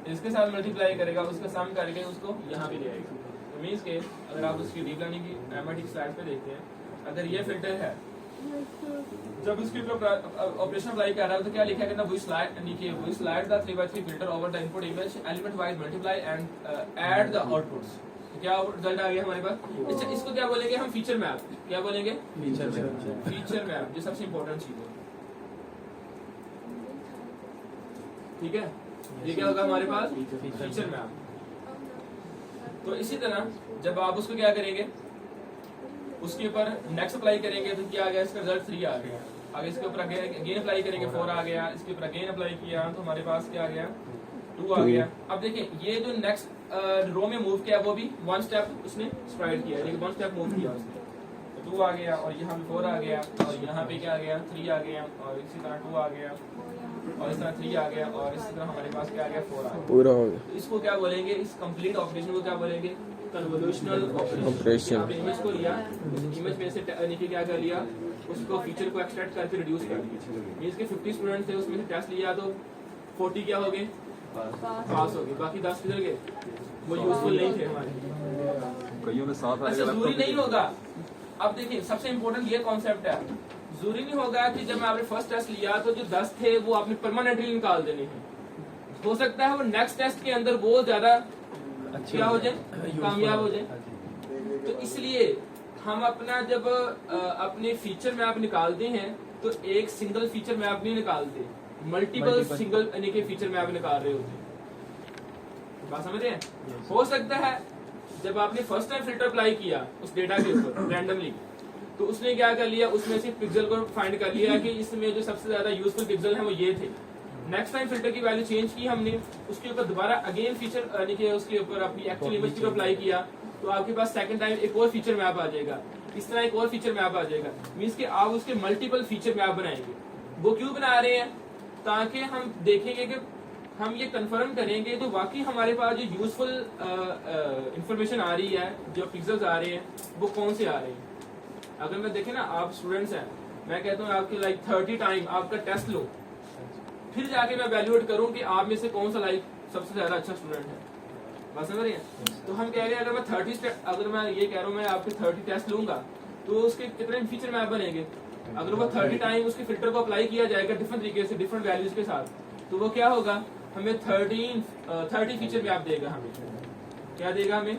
इसके साथ मल्टीप्लाई करेगा, उसका सम करके उसको यहाँ पे ले आएगा। तो मीन्स के अगर आप उसकी डीप लर्निंग की मैथमेटिक्स स्लाइड पे देखते हैं, अगर ये फिल्टर है, जब इसके ऊपर ऑपरेशन अप्लाई कर रहा है तो क्या लिखा है, we slide the 3x3 filter over the input image, element wise multiply and add the outputs. क्या रिजल्ट आ गया हमारे पास। इसको क्या बोलेंगे हम, फीचर मैप। क्या बोलेंगे, फीचर मैप, जो सबसे इंपॉर्टेंट चीज है। ठीक है, ये क्या होगा हमारे पास, फीचर मैप। तो इसी तरह जब आप उसको क्या करेंगे, उसके ऊपर नेक्स्ट अप्लाई करेंगे तो क्या आ गया, इसका रिजल्ट 3 आ गया। आगे इसके ऊपर अगेन अप्लाई करेंगे 4 आ गया, इसके ऊपर अगेन अप्लाई किया तो हमारे पास क्या आ गया, 2 आ गया। अब देखिए ये जो नेक्स्ट रो में मूव किया वो भी 1 स्टेप उसने स्प्राइड किया, यानी 1 स्टेप मूव किया उसने, तो 2 2 आ गया और यहाँ पे 4 आ गया और यहाँ पे क्या आ गया 3 आ गया और इसी तरह 2 आ गया और इस तरह 3 आ गया और इसी तरह हमारे पास क्या आ गया 4 आ गया। पूरा हो गया तो इसको क्या बोलेंगे, इस कंप्लीट ऑपरेशन को क्या बोलेंगे, कन्वोल्यूशनल ऑपरेशन। आपने इमेज को लिया, उस इमेज में से यानी कि क्या कर लिया, उसको फीचर को एक्सट्रैक्ट करके रिड्यूस कर दिया। मींस के 50 स्टूडेंट थे, उसमें से टेस्ट लिया तो 40 क्या हो गए, पास हो गए, बाकी 10 किधर गए, वो यूजफुल नहीं थे हमारे। कईयों ने साथ अच्छा जरूरी नहीं होगा, अब देखिए सबसे इम्पोर्टेंट ये कॉन्सेप्ट है, जरूरी नहीं होगा कि जब आपने फर्स्ट टेस्ट लिया तो जो 10 थे वो आपने परमानेंटली निकाल देने हैं। हो सकता है वो नेक्स्ट टेस्ट के अंदर बहुत ज्यादा क्या हो जाए, कामयाब हो जाए। तो इसलिए हम अपना जब अपने फीचर मैप निकालते हैं तो एक सिंगल फीचर मैप नहीं निकालते, मल्टीपल सिंगल यानी कि फीचर मैप निकाल रहे होते हैं। बात समझ रहे हैं? हो सकता है जब आपने फर्स्ट टाइम फिल्टर अप्लाई किया उस डेटा के ऊपर रैंडमली, तो उसने क्या कर लिया, उसमें से पिक्सल को फाइंड कर लिया कि इसमें जो सबसे ज्यादा यूजफुल पिक्सल है वो ये थे। नेक्स्ट टाइम फिल्टर की वैल्यू चेंज की हमने, उसके ऊपर दोबारा अगेन फीचर यानी कि उसके ऊपर अपनी एक्चुअल इमेज को अप्लाई किया, तो आपके पास सेकंड टाइम एक और फीचर मैप आ जाएगा, इस तरह एक और फीचर मैप आ जाएगा। मींस कि आप उसके मल्टीपल फीचर मैप बनाएंगे। वो क्यों बना रहे हैं, ताकि हम देखेंगे कि हम ये कंफर्म करेंगे जो वाकई हमारे पास जो यूजफुल इंफॉर्मेशन आ रही है, जो पिक्सल्स आ रहे हैं वो कौन से आ रहे हैं। अगर मैं देखे ना, आप स्टूडेंट्स हैं, मैं कहता हूँ आपकी 30 टाइम आपका टेस्ट लो, फिर जाके मैं वैल्यूएट करूँ कि आप में से कौन सा सबसे ज्यादा अच्छा स्टूडेंट है। बस समझ रहे हैं? तो हम कह रहे हैं अगर मैं ये कह रहा हूँ मैं आपके 30 टेस्ट लूंगा तो उसके कितने फीचर मैप बनेंगे। अगर वो 30 टाइम उसके फिल्टर को अप्लाई किया जाएगा डिफरेंट तरीके से डिफरेंट वैल्यूज के साथ, तो वो क्या होगा, हमें 30 फीचर मैप देगा। हमें क्या देगा, हमें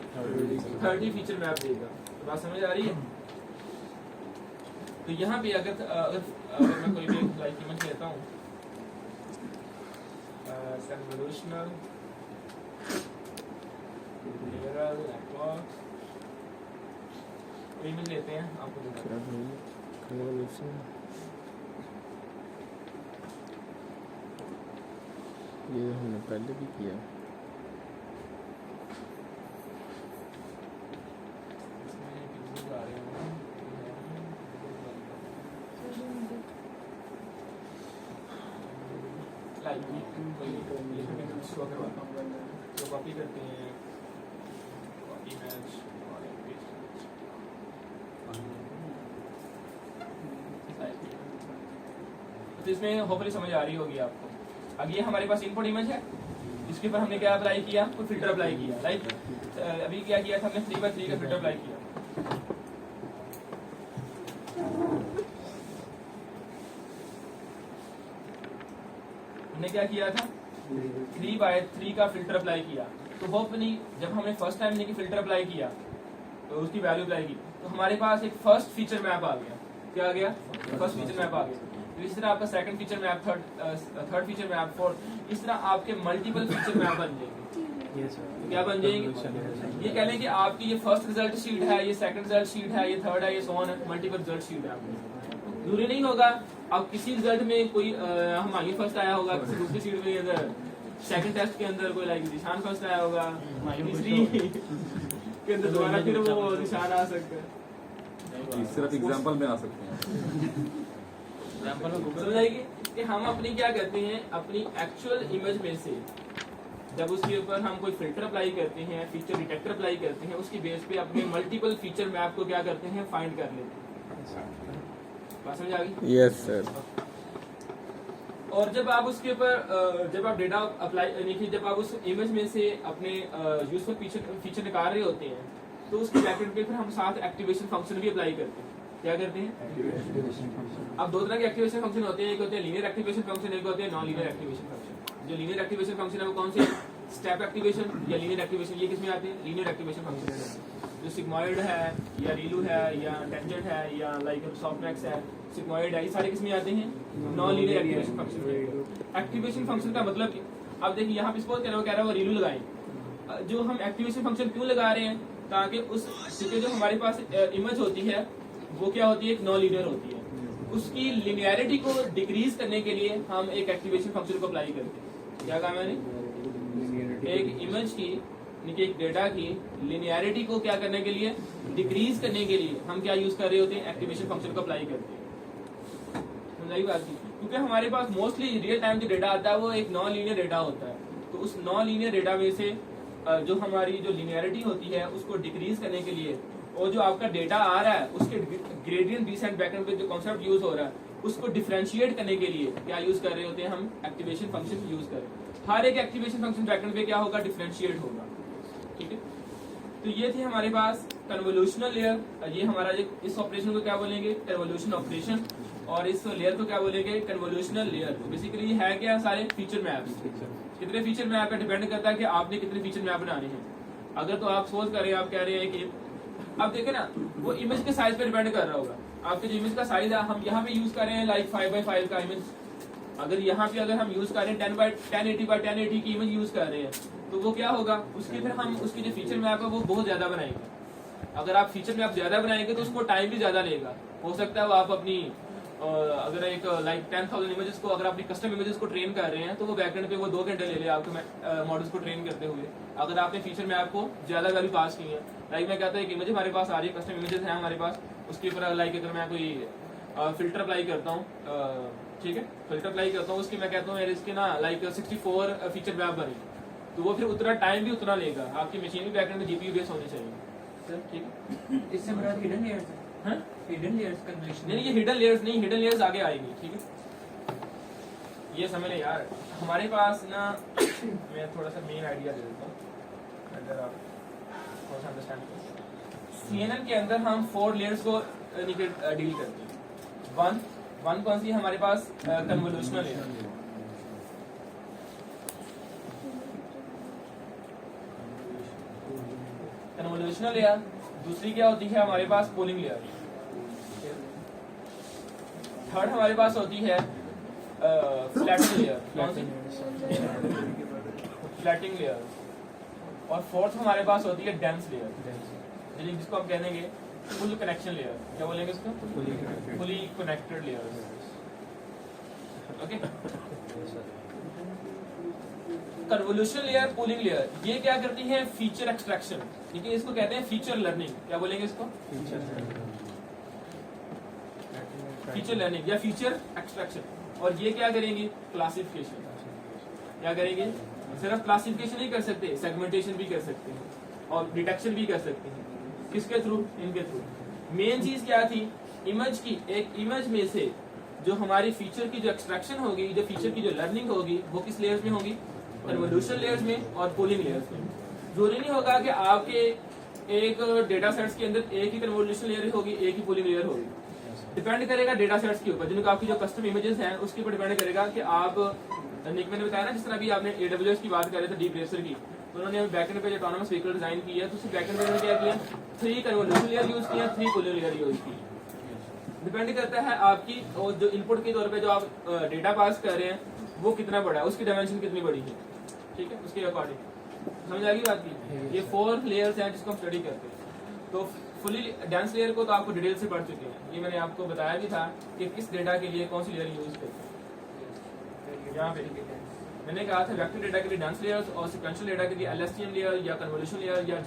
30 फीचर मैप देगा। तो बात समझ आ रही है? तो यहाँ पे अगर मैं कोई भी इमेज लेता हूँ, कन्वोल्यूशनल न्यूरल नेटवर्क इमेज लेते हैं, आपको दिखाता हूँ। ये हमने पहले भी किया। तो कॉपी करते हैं, इमेज तो इसमें होपफुली समझ आ रही होगी आपको। अब ये हमारे पास इनपुट इमेज है, इसके ऊपर हमने क्या अप्लाई किया, कोई फिल्टर अप्लाई किया। अभी क्या किया था, हमने 3x3 का फिल्टर अप्लाई किया। हमने क्या किया था, 3x3 का फिल्टर अप्लाई किया। तो होपफुली जब हमने फर्स्ट टाइम ने फिल्टर अप्लाई किया तो उसकी वैल्यू अप्लाई की, तो हमारे पास एक फर्स्ट फीचर मैप आ गया। क्या आ गया, फर्स्ट फीचर मैप आ गया। तो इस तरह आपका second feature map, third feature map, fourth, इस तरह आपके मल्टीपल फीचर मैप बन जाएंगे। तो क्या बन जाएंगे, ये कह लें कि आपकी ये फर्स्ट रिजल्ट शीट है, ये सेकंड रिजल्ट शीट है, ये थर्ड है, ये सो ऑन है, मल्टीपल रिजल्ट शीट है आपकी। जरूरी नहीं होगा अब किसी रिजल्ट में कोई हमारी फर्स्ट आया होगा, किसी दूसरी सीट में इधर सेकंड टेस्ट के अंदर कोई निशान फर्स्ट आया होगा, तीसरी के अंदर दोबारा फिर वो निशान आ सकता है। सिर्फ एग्जांपल में आ सकते हैं। समझ आएगी कि हम अपनी क्या करते हैं, अपनी एक्चुअल इमेज में से जब उसके ऊपर हम कोई फिल्टर अप्लाई करते हैं, फीचर डिटेक्टर अप्लाई करते हैं, उसकी बेस पे अपने मल्टीपल फीचर मैप को क्या करते हैं, फाइंड कर लेते हैं। बात समझ आ गई? Yes sir. और जब आप उसके ऊपर जब आप डेटा अप्लाई यानी कि जब आप उस इमेज में से अपने यूजफुल फीचर निकाल रहे होते हैं, तो उसके बैकएंड पे फिर हम साथ एक्टिवेशन फंक्शन भी अप्लाई करते हैं। क्या करते हैं, अब 2 तरह के एक्टिवेशन फंक्शन होते हैं, एक होते हैं लीनियर एक्टिवेशन फंक्शन, एक होते हैं नॉन लीनियर एक्टिवेशन फंक्शन। जो लीनियर एक्टिवेशन फंक्शन है वो कौन से, स्टेप एक्टिवेशन या लीनियर एक्टिवेशन, ये किसमें आते हैं, लीनियर एक्टिवेशन फंक्शन। जो सिग्मॉइड है या रीलू है या टेंजेंट है या सॉफ्टमैक्स है, सिग्मॉइड है, ये सारे किसमें आते हैं, non linear activation function. Activation function का मतलब, अब देखिए यहाँ पे सपोज कह रहा है वो रीलू लगाएं। जो हम एक्टिवेशन फंक्शन क्यों लगा रहे हैं, ताकि क्योंकि जो हमारे पास इमेज होती है वो क्या होती है, एक नॉन लीनियर होती है। उसकी लिनियरिटी को डिक्रीज करने के लिए हम एक एक्टिवेशन फंक्शन को अप्लाई करते हैं। क्या कहा मैंने, एक इमेज की एक डेटा की लिनियरिटी को क्या करने के लिए, डिक्रीज करने के लिए हम क्या यूज कर रहे होते हैं, एक्टिवेशन फंक्शन को अप्लाई करते हैं। समझाई बात की? क्योंकि हमारे पास मोस्टली रियल टाइम जो डेटा आता है वो एक नॉन लीनियर डेटा होता है, तो उस नॉन लीनियर डेटा में से जो हमारी जो लिनियरिटी होती है उसको डिक्रीज करने के लिए, और जो आपका डेटा आ रहा है उसके ग्रेडियंट डिसेंट बैकएंड पे जो कॉन्सेप्ट यूज हो रहा है उसको डिफरेंशिएट करने के लिए क्या यूज कर रहे होते हैं, हम एक्टिवेशन फंक्शन यूज कर रहे हैं। हर एक एक्टिवेशन फंक्शन बैकएंड पे क्या होगा, डिफरेंशिएट होगा। ठीक है, तो ये थी हमारे पास कन्वोल्यूशनल लेयर। ये हमारा इस ऑपरेशन को क्या बोलेंगे, कन्वोल्यूशन ऑपरेशन, और इस लेयर को क्या बोलेंगे, कन्वोल्यूशनल लेयर। तो बेसिकली ये है क्या, सारे फीचर मैप। कितने फीचर मैप पे डिपेंड करता है कि आपने कितने फीचर मैप बनाने हैं। अगर तो आप सोच कर रहे हैं, आप कह रहे हैं कि अब देखे ना, वो इमेज के साइज पे डिपेंड कर रहा होगा। आपके जो इमेज का साइज है, हम यहाँ पे यूज कर रहे हैं लाइक 5x5 का इमेज। अगर यहाँ पे अगर हम यूज कर रहे हैं 1080x1080 की इमेज यूज कर रहे हैं, तो वो क्या होगा, उसकी फिर हम उसकी जो फीचर मैप है वो बहुत ज्यादा बनाएंगे। अगर आप फीचर मैप ज्यादा बनाएंगे तो उसको टाइम भी ज्यादा लेगा। हो सकता है वो आप अपनी अगर एक लाइक 10,000 इमेजेस को, अगर अपनी कस्टम इमेजेस को ट्रेन कर रहे हैं तो वो बैकएंड पे वो 2 घंटे ले ले आपको मॉडल्स को ट्रेन करते हुए। अगर आपने फीचर मैप को ज्यादा वैल्यू पास की है, लाइक मैं कहता हूँ एक इमेज हमारे पास आ रही है, कस्टम इमेजेस है हमारे पास, उसके ऊपर लाइक अगर मैं कोई फिल्टर अप्लाई करता हूँ, ठीक है, फिल्टर अप्लाई करता हूँ, उसकी मैं कहता हूँ इसके ना लाइक 64 फीचर मैप बने, तो वो फिर उतना टाइम भी उतना लेगा। आपकी मशीन भी बैकएंड में जीपीयू बेस होनी चाहिए। ठीक है, इससे बड़ा हिडन लेयर्स है। हाँ? हिडन लेयर्स कन्वोल्यूशन नहीं, ये हिडन लेयर्स नहीं, हिडन लेयर्स आगे आएगी। ठीक है, ये समझ ले यार, हमारे पास ना मैं थोड़ा सा मेन आइडिया दे देता हूँ अगर आप थोड़ा सा अंडरस्टैंड करें। CNN के अंदर हम 4 लेयर्स को डील करते हैं। वन कौन सी है हमारे पास, कन्वोल्यूशनल लेयर। Convolutional layer. दूसरी क्या होती है हमारे पास, पोलिंग लेयर। थर्ड हमारे पास होती है फ्लैटिंग लेयर। फ्लैटिंग लेयर। और फोर्थ हमारे पास होती है डेंस लेयर, जिसको हम कहेंगे फुल कनेक्शन लेयर। क्या बोलेंगे इसको, fully connected layer. Okay, convolution layer, pooling layer, ये क्या करती है, फीचर एक्सट्रैक्शन। ठीक है, इसको कहते हैं फीचर लर्निंग। क्या बोलेंगे इसको, फीचर लर्निंग या फीचर एक्सट्रैक्शन। और ये क्या करेंगे, क्लासिफिकेशन। क्या करेंगे, सिर्फ क्लासिफिकेशन नहीं कर सकते, सेगमेंटेशन भी कर सकते हैं और डिटेक्शन भी कर सकते हैं। किसके थ्रू, इनके थ्रू। मेन चीज क्या थी, इमेज की, एक इमेज में से जो हमारी फीचर की जो एक्सट्रैक्शन होगी, जो फीचर की जो लर्निंग होगी, वो किस लेयर्स में होगी, कन्वोल्यूशन लेयर्स में और पूलिंग लेयर्स में। जरूरी नहीं होगा कि आपके एक डेटा सेट्स के अंदर एक ही कन्वोल्यूशन लेयर होगी, एक ही पूलिंग लेयर होगी। डिपेंड करेगा डेटा सेट्स के ऊपर, जिनको आपकी जो कस्टम इमेजेस हैं उसके ऊपर डिपेंड करेगा कि आप, मैंने बताया ना, जिस तरह अभी आपने AWS की बात कर रहे थे, डीप रेसर की, तो उन्होंने बैकएंड पे ऑटोनमस व्हीकल डिजाइन की है, तो उसी बैकएंड पे क्या किया, 3 कन्वोल्यूशन लेयर यूज किया, 3 पूलिंग लेयर यूज की। डिपेंड करता है आपकी, और जो इनपुट के तौर पे जो आप डेटा पास कर रहे हैं वो कितना बड़ा है, उसकी डायमेंशन कितनी बड़ी है। ठीक है, उसके अकॉर्डिंग समझ आ गई बात की। ये 4 लेयर्स हैं जिसको हम स्टडी करते हैं। तो फुली डेंस लेयर को तो आपको डिटेल से पढ़ चुके हैं, ये मैंने आपको बताया भी था कि किस डेटा के लिए कौन सी लेयर यूज करते हैं। यहाँ पे मैंने कहा था वेक्टर डेटा के लिए डेंस लेयर्स और सिक्वेंशियल डेटा के लिए LSTM लेयर या कन्वोल्यूशन लेयर या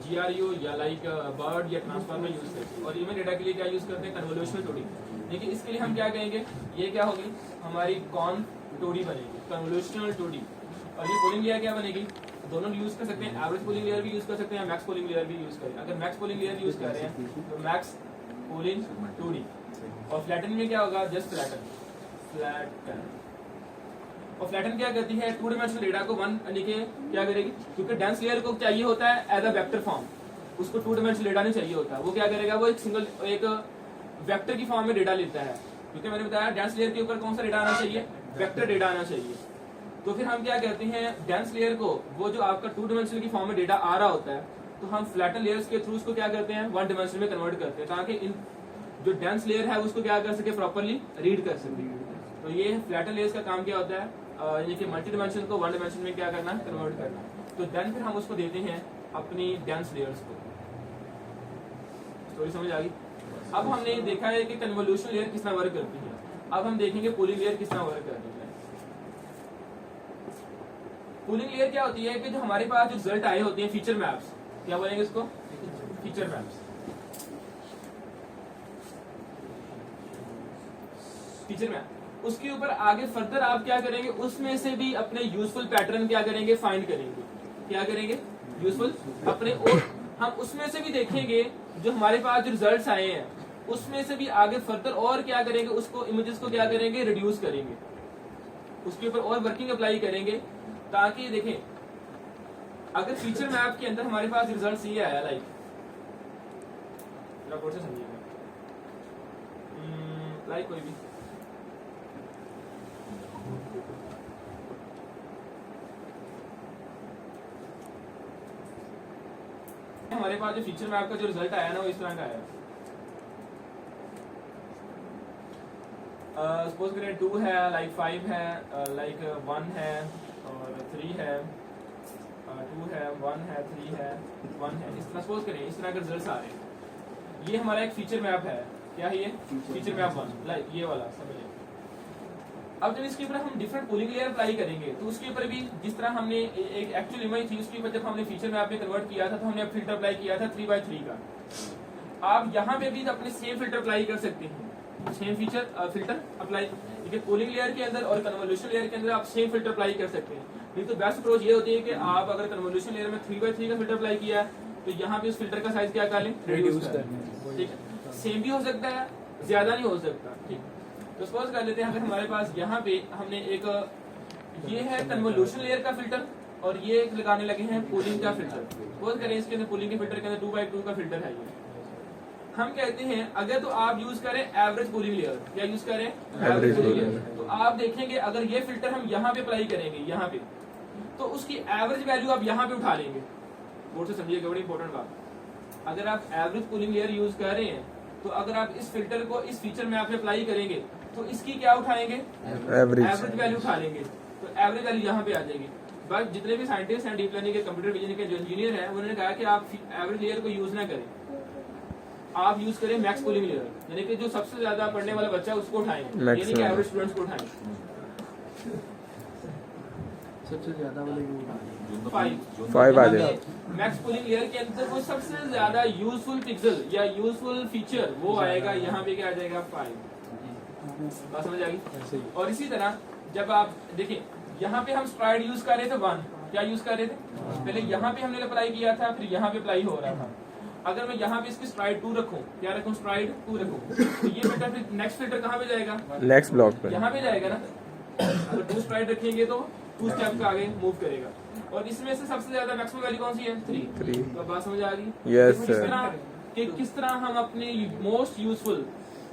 GRU या लाइक बर्ड या ट्रांसफॉर्मर यूज करते हैं। और इमेज डेटा के लिए क्या यूज करते हैं, कन्वोल्यूशनल टूडी। लेकिन इसके लिए हम क्या कहेंगे, ये क्या होगी, हमारी कॉन टूडी बनेगी, कन्वोल्यूशनल टूडी। और ये पोलिंग लेयर क्या बनेगी, दोनों यूज कर सकते हैं, एवरेज पोलिंग लेयर भी यूज कर सकते हैं, मैक्स पोलिंग लेयर भी यूज करें। अगर मैक्स पोलिंग लेयर यूज कर रहे हैं तो मैक्स पोलिंग टूडी। और फ्लैटन में क्या होगा, जस्ट फ्लैटन। और फ्लैटन क्या करती है, 2 डायमेंशनल डेटा को 1 यानी कि क्या करेगी, क्योंकि डेंस लेयर को चाहिए होता है एज अ वेक्टर फॉर्म, उसको 2 डायमेंशनल डेटा नहीं चाहिए होता। वो क्या करेगा, वो एक वेक्टर की फॉर्म में डेटा लेता है, क्योंकि मैंने बताया डेंस लेयर के ऊपर कौन सा डेटा आना चाहिए, वेक्टर डेटा आना चाहिए। तो फिर हम क्या करते हैं, डेंस लेयर को, वो जो आपका 2 डायमेंशनल की फॉर्म में डेटा आ रहा होता है, तो हम फ्लैटन लेयर्स के थ्रू उसको क्या करते हैं, 1 डायमेंशनल में कन्वर्ट करते हैं, ताकि इन जो डेंस लेयर है उसको क्या कर सके, प्रॉपर्ली रीड कर सके। तो ये फ्लैटन लेयर्स का काम क्या होता है, यानी कि मल्टी डायमेंशन को 1 डायमेंशन में क्या करना, कन्वर्ट करना। तो देन फिर हम उसको देते हैं अपनी डेंस लेयर्स को। स्टोरी समझ आ गई। अब हमने देखा है कि कन्वोल्यूशन लेयर किस तरह वर्क करती है, अब हम देखेंगे पूलिंग लेयर किस तरह वर्क करती है। कूलिंग लेयर क्या होती है कि जो हमारे पास जो रिजल्ट आए होते हैं फीचर मैप्स, क्या बोलेंगे इसको, फीचर मैप्स, फीचर मैप, उसके ऊपर आगे फर्दर आप क्या करेंगे, उसमें से भी अपने यूजफुल पैटर्न क्या करेंगे, फाइंड करेंगे, क्या करेंगे, यूजफुल अपने, और हम उसमें से भी देखेंगे जो हमारे पास जो रिजल्ट्स आए हैं उसमें से भी आगे फर्दर और क्या करेंगे, उसको इमेजेस को क्या करेंगे, रिड्यूस करेंगे, उसके ऊपर और वर्किंग अप्लाई करेंगे, ताकि देखें अगर फीचर मैप के अंदर हमारे पास रिजल्ट ये आया, लाइक से समझिएगा, लाइक कोई भी हमारे पास जो फीचर मैप का जो रिजल्ट आया ना वो इस तरह का आया, सपोज करें 2 है, लाइक 5 है, लाइक 1 है और 3 है, 2 है, 1 है, 3 है, 1 है, इस तरह सपोज करें, इस तरह के रिजल्ट्स आ रहे हैं। ये हमारा एक फीचर मैप है, क्या है ये, फीचर मैप 1, लाइक ये वाला समझिए। अब जब इसके ऊपर हम डिफरेंट कूलिंग लेयर अप्लाई करेंगे तो उसके ऊपर भी जिस तरह हमने एक एक्चुअल इमेज थी उसके ऊपर जब हमने फीचर मैप में कन्वर्ट किया था तो हमने फिल्टर अप्लाई किया था 3x3 का। आप यहाँ पे भी अपने सेम फिल्टर अप्लाई कर सकते हैं, सेम फीचर फिल्टर अप्लाई, ठीक है, कूलिंग लेयर के अंदर और कन्वोल्यूशन लेयर के अंदर आप सेम फिल्टर अप्लाई कर सकते हैं। नहीं तो बेस्ट अप्रोच ये होती है कि आप अगर कन्वोल्यूशन लेयर में 3x3 का फिल्टर अप्लाई किया तो यहाँ पे उस फिल्टर का साइज क्या कर लें, रिड्यूस कर लें, ठीक है, सेम भी हो सकता है, ज्यादा नहीं हो सकता, ठीक। तो सपोज कर लेते हैं अगर हमारे पास यहाँ पे हमने एक ये है कन्वोल्यूशन लेयर का फिल्टर और ये एक लगाने लगे हैं कूलिंग का फिल्टर, सपोज करें इसके अंदर कूलिंग के फिल्टर के अंदर 2x2 का फिल्टर है ये। हम कहते हैं अगर तो आप यूज करें एवरेज कूलिंग लेयर, क्या यूज करें, एवरेज कूलिंग लेयर, तो आप देखेंगे अगर ये फिल्टर हम यहाँ पे अप्लाई करेंगे यहाँ पे तो उसकी एवरेज वैल्यू आप यहाँ पे उठा लेंगे। बोर्ड से समझिएगा, बड़ी इंपॉर्टेंट बात, अगर आप एवरेज कूलिंग लेयर यूज कर रहे हैं तो अगर आप इस फिल्टर को इस फीचर में आप अप्लाई करेंगे तो इसकी क्या उठाएंगे, एवरेज वैल्यू उठा लेंगे, तो एवरेज वैल्यू यहाँ पे आ जाएगी। बस जितने भी साइंटिस्ट हैं डीप लर्निंग के, कंप्यूटर विजन के जो इंजीनियर हैं उन्होंने कहा कि आप एवरेज लेयर को यूज ना करें, आप यूज करें मैक्स कूलिंग लेयर, यानी कि जो सबसे ज्यादा पढ़ने वाला बच्चा है उसको उठाएं, यानी कि एवरेज स्टूडेंट्स को उठाएं। सबसे ज्यादा वाले 5 आ जाए, मैक्स कूलिंग लेयर के अंदर वो सबसे ज्यादा यूजफुल पिक्सल या यूजफुल फीचर वो आएगा, यहाँ पे क्या आ जाएगा, 5। बात समझ आ गई। और इसी तरह जब आप देखिए यहाँ पे हम स्ट्राइड यूज कर रहे थे 1, क्या यूज कर रहे थे, पहले यहाँ पे हमने अप्लाई किया था, फिर यहाँ पे अप्लाई हो रहा था। अगर मैं यहाँ पे इसकी स्ट्राइड 2 रखूँ, क्या रखूँ, स्ट्राइड 2 रखूँ, तो ये बेटा फिर नेक्स्ट फिल्टर कहाँ पे जाएगा, नेक्स्ट ब्लॉक पे, यहाँ पे जाएगा ना। अगर 2 स्ट्राइड रखेंगे तो 2 स्टेप का आगे मूव करेगा। और इसमें से सबसे ज्यादा मैक्सिमम वैल्यू कौन सी है, 3। तो बात समझ आ गई, यस किस तरह हम अपने मोस्ट यूजफुल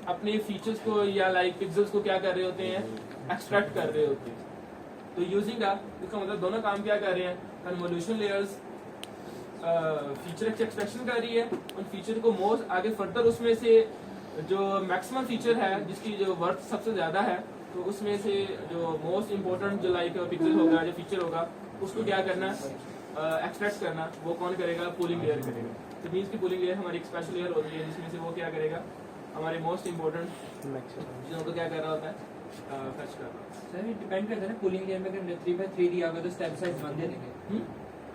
अपने फीचर्स को या लाइक पिक्सेल्स को क्या कर रहे होते हैं, एक्सट्रैक्ट कर रहे होते हैं। तो यूजिंग का इसका मतलब दोनों काम क्या कर रहे हैं, कन्वोल्यूशन लेयर्स फीचर एक्सट्रैक्शन कर रही है, उन फीचर को मोस्ट आगे फर्दर उसमें से जो मैक्सिमम फीचर है जिसकी जो वर्थ सबसे ज्यादा है तो उसमें से जो मोस्ट इंपोर्टेंट जो लाइक पिक्सल होगा, जो फीचर होगा, उसको क्या करना, एक्सट्रैक्ट करना, वो कौन करेगा, कूलिंग लेयर करेगा। तो मीन्स की कूलिंग लेयर हमारी एक स्पेशल लेयर होती है जिसमें से वो क्या करेगा, हमारे मोस्ट इंपोर्टेंट चीजों को क्या कर रहा होता है, फर्स्ट कर रहा होता है। सर ये डिपेंड करता है ना, कूलिंग लेयर में अगर 3x3 दिया होगा तो स्टेप साइज 1 दे देंगे।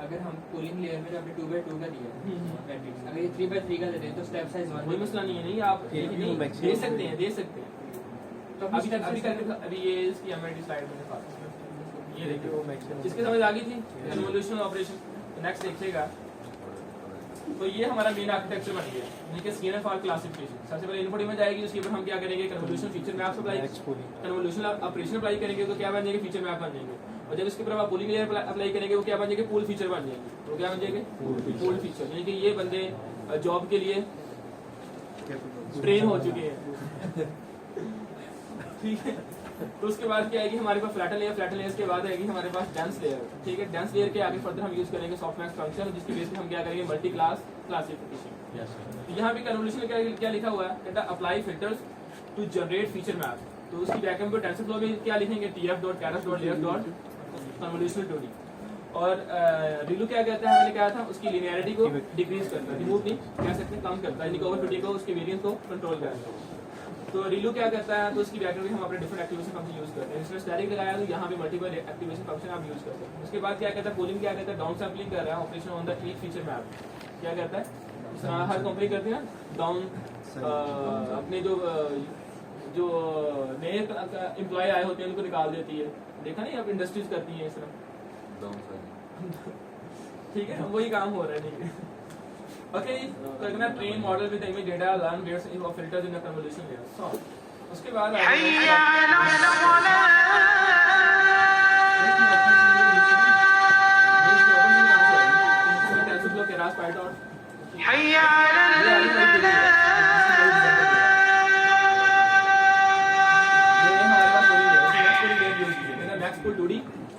अगर हम कूलिंग लेयर में आपने 2x2 का दिया है, अगर ये 3x3 का दे दें तो स्टेप साइज 1, कोई मसला नहीं है, नहीं आप दे सकते हैं, दे सकते हैं। तो अभी ये इसकी एमआईटी स्लाइड में ये देखिए, जिसके समझ आ गई थी कन्वोल्यूशन ऑपरेशन। तो नेक्स्ट देखिएगा, तो ये हमारा मेन आर्किटेक्चर बन गया, यानी कि स्कैनर फॉर क्लासिफिकेशन। सबसे पहले इनपुट इमेज आएगी, उसके ऊपर हम क्या करेंगे, convolution feature map apply, convolution operation apply करेंगे तो क्या बन जाएंगे, फीचर मैप बन जाएंगे। और जब इसके ऊपर आप कूलिंग लेयर अप्लाई करेंगे वो क्या बन जाएंगे, पूल फीचर बन जाएंगे। तो क्या बन जाएंगे, पूल फीचर, यानी कि ये बंदे जॉब के लिए ट्रेन हो चुके हैं, ठीक है। तो उसके बाद क्या आएगी हमारे पास फ्लैटन लेयर, फ्लैटन लेयर के बाद आएगी हमारे पास डेंस लेयर, ठीक है। डेंस लेयर के आगे फर्दर हम यूज करेंगे सॉफ्टमैक्स फंक्शन, जिसकी बेस पे हम क्या करेंगे, मल्टी क्लास क्लासिफिकेशन। तो यहाँ पे कन्वोल्यूशन क्या लिखा हुआ है, कहता apply filters to generate feature map. तो उसकी बैकएंड पे टेंसरफ्लो में क्या लिखेंगे, tf.keras.layers.convolutional2d। और रिलू क्या कहता है, मैंने कहा था उसकी लिनियरिटी को डिक्रीज करता है, रिमूव नहीं कह सकते, कम करता है, यानी कि ओवरफिटिंग को, उसके वेरिएंस को कंट्रोल करता है। तो रिलू क्या करता है, तो उसकी बैकग्राउंड में हम अपने डिफरेंट एक्टिवेशन फंक्शन यूज करते हैं। इसमें स्टैटिक लगाया तो यहाँ पे मल्टीपल एक्टिवेशन फंक्शन आप यूज करते हैं। उसके बाद क्या करता है, पोलिंग क्या करता है, डाउन सैम्पलिंग कर रहा है operation on the each feature map. क्या करता है, हर कंपनी करती है डाउन अपने जो नए एम्प्लॉय आए होते हैं उनको निकाल देती है। देखा नहीं, अब इंडस्ट्रीज करती हैं इस तरह, ठीक है, वही काम हो रहा है। ठीक है, ओके, तो अगला train model with image data learn weights of filters in the convolution layer. So उसके बाद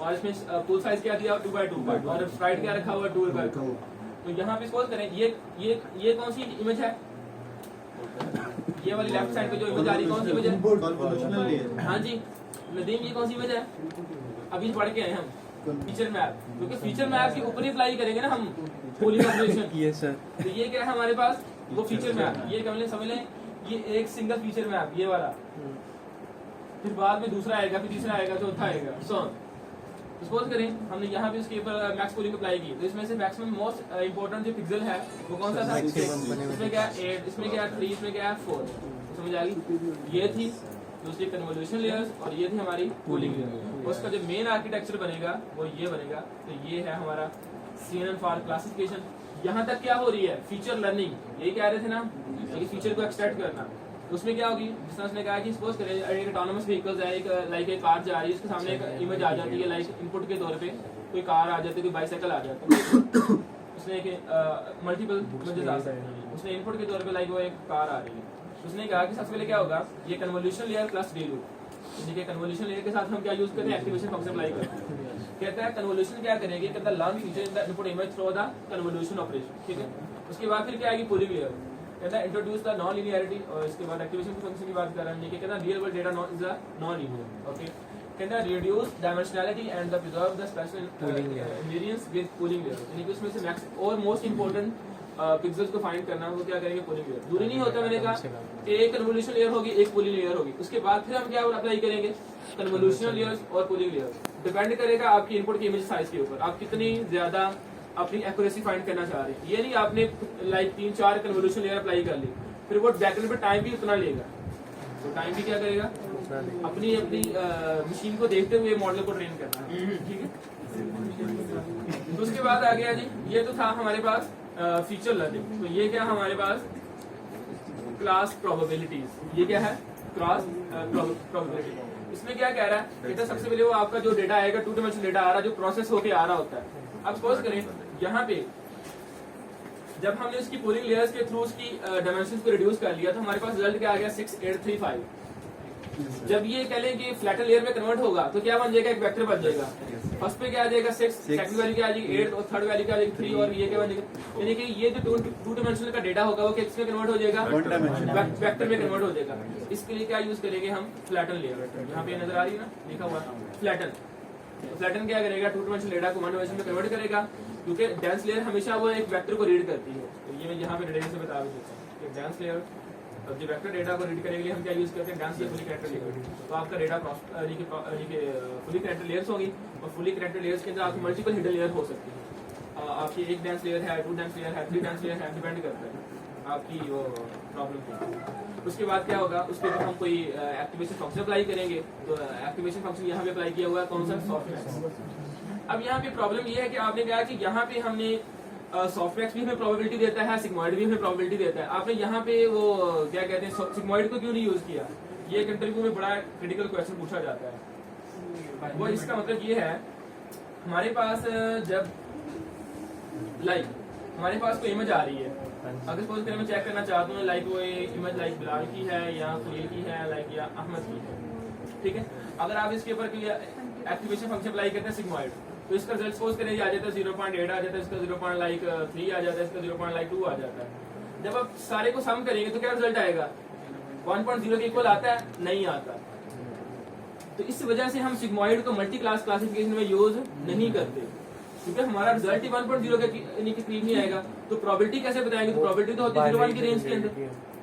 और इसमें पुल साइज क्या दिया 2x2 और स्प्राइट क्या रखा हुआ 2x2। तो यहाँ पे सपोज करें ये कौन सी इमेज है, ये वाली लेफ्ट साइड पे जो इमेज आ रही कौन सी इमेज है? हाँ जी नदीम, ये कौन सी इमेज है? अभी पढ़ के आए हम फीचर मैप, क्योंकि फीचर मैप के ऊपर ही अप्लाई करेंगे ना हम पोलिंग ऑपरेशन। Yes sir. तो ये क्या है हमारे पास, वो फीचर मैप, ये समझ लें ये एक सिंगल फीचर मैप ये वाला, फिर बाद में दूसरा आएगा, फिर तीसरा आएगा, चौथा आएगा। सो सपोज करें हमने यहाँ पे उसके ऊपर मैक्स पोलिंग अप्लाई की, तो इसमें से मैक्सिमम मोस्ट इंपोर्टेंट जो पिक्सल है वो कौन सा था? इसमें क्या 8, इसमें क्या 3, इसमें क्या 4। समझ आ गई? ये थी दूसरी कन्वोल्यूशन लेयर्स और ये थी हमारी पोलिंग लेयर। उसका जो मेन आर्किटेक्चर बनेगा वो ये बनेगा। तो ये है हमारा CNN फॉर क्लासिफिकेशन। यहाँ तक क्या हो रही है, फीचर लर्निंग, यही कह रहे थे ना, फीचर को एक्सट्रैक्ट करना। उसमें क्या होगी, जिस तरह उसने कहा कि सपोज करें एक ऑटोनोमस व्हीकल्स है, एक लाइक एक कार जा रही है, उसके सामने एक इमेज आ जाती है, लाइक इनपुट के तौर पे कोई कार आ जाती है, कोई बाइसाइकिल आ जाता है, उसने एक मल्टीपल इमेजेस आ सकते हैं, उसने इनपुट के तौर पे लाइक वो एक कार आ रही है। उसने कहा कि सबसे पहले क्या होगा, ये कन्वोल्यूशन लेयर प्लस डीलू, देखिए कन्वोल्यूशन लेयर के साथ हम क्या यूज करते हैं, एक्टिवेशन फंक्शन अप्लाई करते हैं। कहता है कन्वोल्यूशन क्या करेंगे, कहता है learn feature in the input image through the convolution operation. ठीक है, उसके बाद फिर क्या आएगी पोलिंग लेयर, कहता है इंट्रोड्यूस द नॉन लीनियरिटी, और इसके बाद एक्टिवेशन फंक्शन की बात कर रहे हैं। कहता है real world data is a non linear. Okay, कहता है reduce dimensionality and the preserve the special invariance with polling layer, यानी कि उसमें से मैक्स और मोस्ट इंपोर्टेंट पिक्सेल्स को फाइंड करना, वो क्या करेंगे पोलिंग लेयर। दूरी नहीं होता, मैंने कहा एक कन्वोल्यूशन लेयर होगी, एक पोलिंग लेयर होगी, उसके बाद फिर हम क्या अप्लाई करेंगे, कन्वोल्यूशन लेयर्स और पोलिंग लेयर। डिपेंड करेगा आपकी इनपुट की इमेज साइज के ऊपर, आप कितनी ज्यादा अपनी एक्यूरेसी फाइंड करना चाह रहे हैं। ये नहीं आपने लाइक 3-4 कन्वोल्यूशन लेयर अप्लाई कर ली, फिर वो बैकएंड पे टाइम भी उतना लेगा, तो टाइम भी क्या करेगा, अपनी मशीन को देखते हुए मॉडल को ट्रेन करना। ठीक है, तो उसके बाद आ गया जी, ये तो था हमारे पास फीचर लर्निंग। तो ये क्या हमारे पास क्लास प्रोबेबिलिटीज, ये क्या है क्लास प्रोबेबिलिटी। इसमें क्या कह रहा है, कहता सबसे पहले वो आपका जो डेटा आएगा 2 डायमेंशनल डेटा आ रहा है, जो प्रोसेस होके आ रहा होता है। अब सपोज करें यहाँ पे जब हमने उसकी पोलिंग लेयर्स के थ्रू उसकी डायमेंशंस को रिड्यूस कर लिया, तो हमारे पास रिजल्ट क्या आ गया 6835। जब ये कह लें कि फ्लैटन लेयर में कन्वर्ट होगा तो क्या बन जाएगा, एक वेक्टर बन जाएगा। फर्स्ट पे क्या आ जाएगा 6, सेकंड वैल्यू क्या आ जाएगी 8 और थर्ड वैल्यू क्या आ जाएगी 3, और ये क्या बन जाएगा, यानी कि ये जो 2 डायमेंशनल का डेटा होगा वो किसमें कन्वर्ट हो जाएगा, वेक्टर में कन्वर्ट हो जाएगा। इसके लिए क्या यूज करेंगे हम, फ्लैटन लेयर। यहाँ पे नजर आ रही है ना, लिखा हुआ फ्लैटन। फ्लैटन क्या करेगा, 2 डायमेंशनल डेटा को 1 डायमेंशन में कन्वर्ट करेगा, क्योंकि डेंस लेयर हमेशा वो एक वेक्टर को रीड करती है। तो ये मैं यहाँ पे डिटेल से बता देता हूँ कि डेंस लेयर जो वेक्टर डेटा को रीड करने के लिए हम क्या यूज करते हैं, dense layer fully character layer. तो आपका डेटा फुली कैरेक्टर लेयर्स होगी, और फुली कैरेक्टर लेयर्स के अंदर आपकी मल्टीपल हिडन लेयर हो सकती है। आपकी एक डेंस लेयर है, 2 डेंस लेयर है, 3 डेंस लेयर है, डिपेंड करता है आपकी वो प्रॉब्लम की। उसके बाद क्या होगा, उसके ऊपर हम कोई एक्टिवेशन फंक्शन अप्लाई करेंगे। तो एक्टिवेशन फंक्शन यहाँ पे अप्लाई किया हुआ है कौन सा, सॉफ्टवेयर। अब यहाँ पे प्रॉब्लम ये है कि आपने कहा कि यहाँ पे हमने सॉफ्टवेयर भी हमें प्रोबेबिलिटी देता है, सिग्मॉइड भी हमें प्रोबेबिलिटी देता है। आपने यहाँ पे वो क्या कहते हैं सिग्मॉइड को क्यों नहीं यूज किया, ये एक इंटरव्यू में बड़ा क्रिटिकल क्वेश्चन पूछा जाता है। वो इसका मतलब ये है, हमारे पास जब लाइक हमारे पास कोई इमेज आ रही है, अगर सपोज करें मैं चेक करना चाहता हूँ लाइक वो इमेज लाइक बिलाल की है या सुनील की है, लाइक या अहमद की है। ठीक है, अगर आप इसके ऊपर एक्टिवेशन फंक्शन अप्लाई करते हैं सिग्मॉइड, तो इसका रिजल्ट सपोज करें आ जाता है 0.8 आ जाता है, इसका 0.3 आ जाता है, इसका 0.2 आ जाता है। जब आप सारे को सम करेंगे तो क्या रिजल्ट आएगा, 1.0 के इक्वल आता है, नहीं आता। तो इस वजह से हम सिग्मॉइड को मल्टी क्लास क्लासिफिकेशन में यूज नहीं करते, क्योंकि हमारा रिजल्ट ही 1.0 के करीब नहीं आएगा। तो प्रोबेबिलिटी कैसे बताएंगे, तो प्रोबेबिलिटी तो होती है 0.1 की रेंज के अंदर।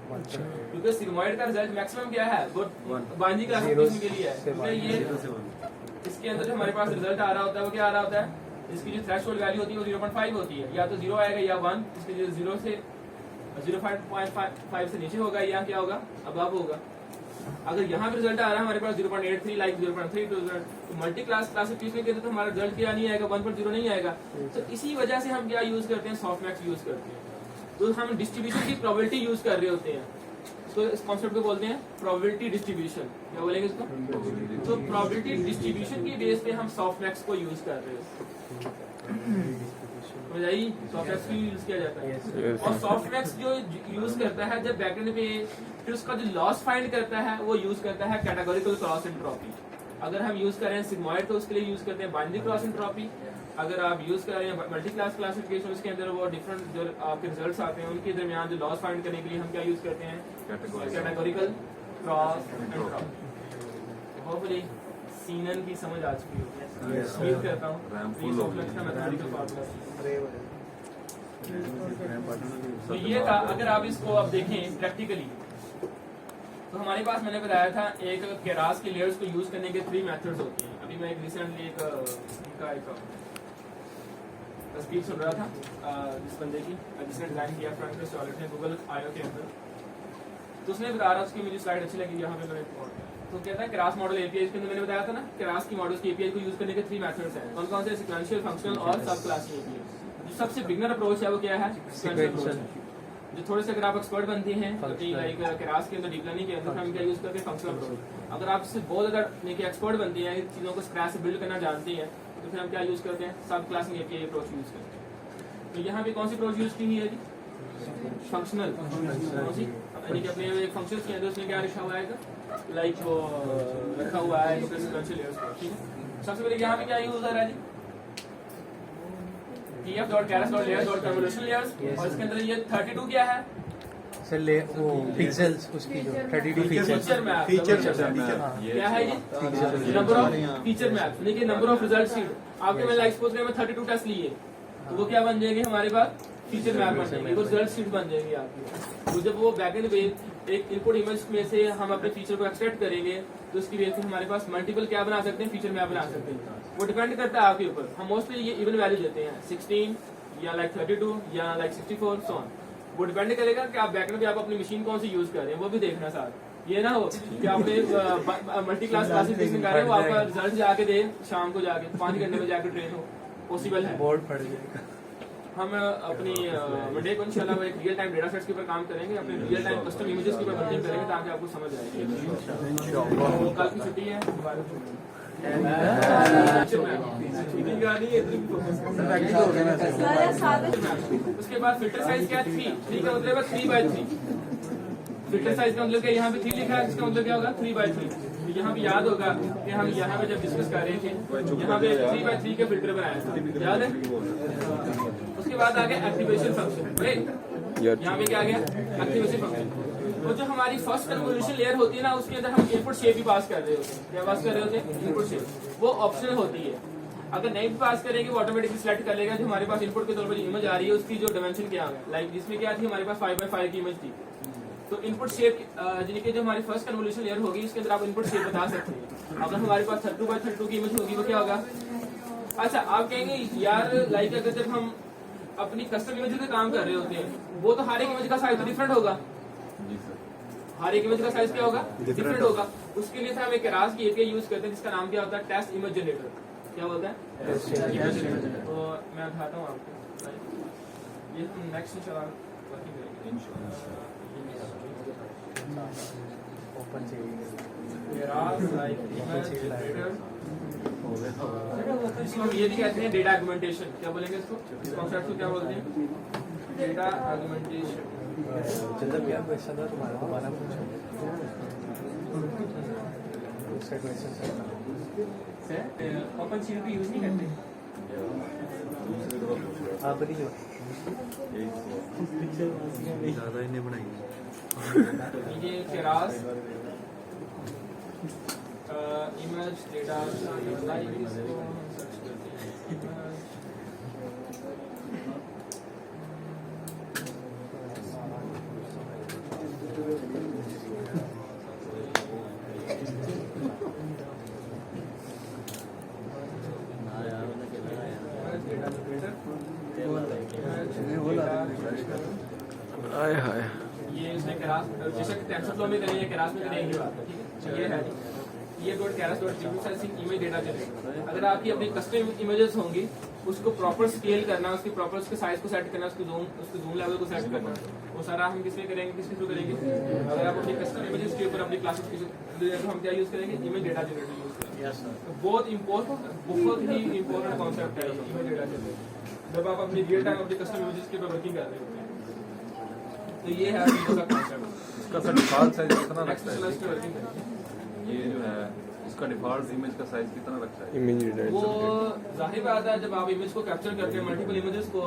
क्योंकि सिग्मॉइड का रिजल्ट मैक्सिमम क्या है वो बाइनरी क्लासिफिकेशन के लिए है, क्योंकि ये इसके अंदर जो हमारे पास रिजल्ट आ रहा होता है वो क्या आ रहा होता है, इसकी जो थ्रेशोल्ड वैल्यू होती है वो 0.5 होती है, या तो 0 आएगा या 1, इसके जो 0 से 0.5 से नीचे होगा या क्या होगा अबव होगा। अगर यहाँ पे रिजल्ट आ रहा है हमारे पास 0.83 लाइक 0.3 तो मल्टी क्लास क्लासिफिकेशन के तो हमारा रिजल्ट क्या नहीं आएगा, 1.0 नहीं आएगा। तो इसी वजह से हम क्या यूज करते हैं, सॉफ्टमैक्स यूज करते हैं। तो हम डिस्ट्रीब्यूशन की प्रोबेबिलिटी यूज कर रहे होते हैं, तो इस कॉन्सेप्ट को बोलते हैं प्रोबेबिलिटी डिस्ट्रीब्यूशन। क्या बोलेंगे इसको? तो प्रोबेबिलिटी डिस्ट्रीब्यूशन की बेस पे हम सॉफ्टमैक्स को यूज कर रहे हैं। सॉफ्टमैक्स भी यूज किया जाता है, और सॉफ्टमैक्स जो यूज करता है जब बैकएंड पे फिर उसका जो लॉस फाइंड करता है वो यूज करता है कैटेगोरिकल क्रॉस एंट्रोपी। अगर हम यूज कर रहे हैं सिग्मॉइड तो उसके लिए यूज करते हैं बाइनरी क्रॉस एंट्रोपी। अगर आप यूज कर रहे हैं मल्टी क्लास क्लासिफिकेशन उसके अंदर वो डिफरेंट जो आपके रिजल्ट्स आते हैं उनके दरमियान जो लॉस फाइंड करने के लिए हम क्या यूज करते हैं, categorical cross entropy. Hopefully seinen की समझ आ चुकी होगी। उम्मीद करता हूँ ये सॉफ्टमैक्स का मैथमेटिकल फार्मूला। तो ये था, अगर आप इसको अब देखें प्रैक्टिकली तो हमारे पास मैंने बताया था एक केरास के लेयर्स को यूज करने के 3 मेथड्स होते हैं। अभी मैं एक रिसेंटली एक स्पीच सुन रहा था जिस बंदे की जिसने डिजाइन किया फ्रंट स्टॉलेट ने गूगल आयो के अंदर, तो उसने बता रहा उसकी मुझे स्लाइड अच्छी लगी यहाँ पे मैंने तो कहता है केरास मॉडल एपीआई के अंदर मैंने बताया था ना, केरास की मॉडल्स की एपीआई को यूज करने के 3 मेथड्स हैं। कौन कौन से? सीक्वेंशियल, फंक्शनल और सब क्लासिंग एपीआई। जो सबसे बिगनर अप्रोच है वो क्या है? Sequential approach. जो थोड़े से अगर आप एक्सपर्ट बनते हैं लाइक केरास के अंदर डीप लर्निंग के अंदर हम क्या यूज करते हैं? Functional approach. अगर आप इससे बहुत ज्यादा एक्सपर्ट बनते हैं, चीजों को स्क्रैच से बिल्ड करना जानते हैं, तो फिर हम क्या यूज करते हैं? सब क्लासिंग एपीआई अप्रोच यूज करते हैं। तो यहाँ पे कौन सी अप्रोच यूज की हुई है जी? फंक्शनल। कौन सी? यानी कि अपने एक फंक्शन के अंदर उसमें क्या लिखा हुआ है, लाइक वो रखा हुआ है सीक्वेंशियल लेयर्स का। ठीक है, सबसे पहले यहाँ पे क्या यूज हो रहा है जी? TF.keras.layers.convolution layers, और इसके अंदर ये 32 क्या है? वो पिक्सेल्स उसकी जो 32 फीचर मैप। क्या है ये? नंबर ऑफ फीचर मैप, यानी कि नंबर ऑफ रिजल्ट सीड। आपके मैं लाइक सपोज करें मैं 32 टेस्ट लिए तो वो क्या बन जाएंगे हमारे पास? फीचर मैप बन जाएंगे, वो रिजल्ट सीट बन जाएंगे आपकी। तो जब वो बैकएंड पे एक इनपुट इमेज में से हम अपने फीचर को एक्सट्रैक्ट करेंगे तो उसकी वजह से हमारे पास मल्टीपल क्या बना सकते हैं? फीचर मैप बना सकते हैं। वो डिपेंड करता है आपके ऊपर। हम मोस्टली ये इवन वैल्यू देते हैं 16 या लाइक 32 या लाइक 64 सो ऑन। वो डिपेंड करेगा कि आप बैकएंड पे आप अपनी मशीन कौन सी यूज कर रहे हैं, वो भी देखना साथ। ये ना हो कि आपने मल्टी क्लास क्लासिफिकेशन कर रहे हो, आपका रिजल्ट जाके दे शाम को जाके 5 घंटे में जाके ट्रेन हो, पॉसिबल है। बोर्ड पड़ जाएगा। हम अपनी मंडे को इंशाल्लाह एक रियल टाइम डेटा सेट्स के ऊपर काम करेंगे, अपने रियल टाइम कस्टम इमेजेस के ऊपर बंडिंग करेंगे ताकि आपको समझ आए। कल की छुट्टी है, उसके बाद फिल्टर साइज क्या है? 3 का मतलब 3/3। फिल्टर साइज का मतलब क्या? यहाँ पे 3 लिखा है, इसका मतलब क्या होगा? 3/3। यहाँ पे याद होगा कि हम यहाँ पे जब डिस्कस कर रहे थे यहाँ पे 3/3 के फिल्टर बनाया था, याद है? उसके बाद आ गया एक्टिवेशन फंक्शन। यहाँ पे क्या आ गया? Activation function. वो जो हमारी फर्स्ट कन्वोल्यूशन लेयर होती है ना, उसके अंदर हम इनपुट शेप भी पास कर रहे होते हैं। क्या पास कर रहे होते हैं? Input shape. वो ऑप्शनल होती है, अगर नहीं भी पास करेंगे वो ऑटोमेटिकली सिलेक्ट कर लेगा जो हमारे पास इनपुट के तौर पर इमेज आ रही है उसकी जो डायमेंशन क्या है। लाइक जिसमें क्या थी हमारे पास 5x5 की इमेज थी, तो इनपुट शेप यानी कि जो हमारी फर्स्ट कन्वोल्यूशन लेयर होगी उसके अंदर आप इनपुट शेप बता सकते हैं। अगर हमारे पास 32x32 की इमेज होगी वो क्या होगा? अच्छा, आप कहेंगे यार लाइक अगर जब हम अपनी कस्टम इमेज पे काम कर रहे होते हैं वो तो हर एक इमेज का साइज डिफरेंट होगा। हर एक इमेज का साइज क्या होगा? डिफरेंट होगा। उसके लिए हम एक केरास की एपीआई यूज करते हैं जिसका नाम क्या होता है? Test image generator. क्या बोलता है? तो मैं दिखाता हूँ आपको, ये हम नेक्स्ट इंशाल्लाह वर्किंग करेंगे। ओपन चाहिए केरास लाइक इमेज जनरेटर। इसको हम ये भी कहते हैं डेटा आर्गुमेंटेशन। क्या बोलेंगे इसको? इस कॉन्सेप्ट को क्या बोलते हैं? Data argumentation. जब क्या क्वेश्चन था तुम्हारा दोबारा पूछो। उसका क्वेश्चन सर ओपन शीट भी यूज नहीं करते आप नहीं हो ज़्यादा इन्हें बनाई। ये केरास इमेज डेटा लाइक इसको हम सर्च करते हैं। आय हाय ये इसने केरास जैसे टेंसरफ्लो में करेंगे केरास में करेंगे ये बात है, ठीक है। ये है ये dot Keras dot processing image data generate. अगर आपकी अपनी कस्टम इमेजेस होंगी उसको प्रॉपर स्केल करना, उसकी प्रॉपर उसके साइज को सेट करना, उसके जूम लेवल को सेट करना, वो सारा हम किसमें करेंगे, किसके थ्रू करेंगे। अगर आप अपनी कस्टम इमेजेस के ऊपर अपनी क्लासिफिकेशन हम क्या यूज करेंगे, इमेज डेटा जनरेटर यूज करेंगे। तो बहुत ही इम्पोर्टेंट कॉन्सेप्ट है इमेज डेटा जनरेटर जब आप अपनी रियल टाइम अपनी कस्टम इमेजेस के ऊपर वर्किंग कर रहे होते हैं। तो ये है का कॉन्सेप्ट। इसका सर डिफॉल्ट साइज कितना रखता है? नेक्स्ट वर्किंग करेंगे ये जो है इसका डिफॉल्ट इमेज का साइज कितना रखता है? इमेज वो जाहिर बात है जब आप इमेज को कैप्चर करते हैं मल्टीपल इमेजेस को,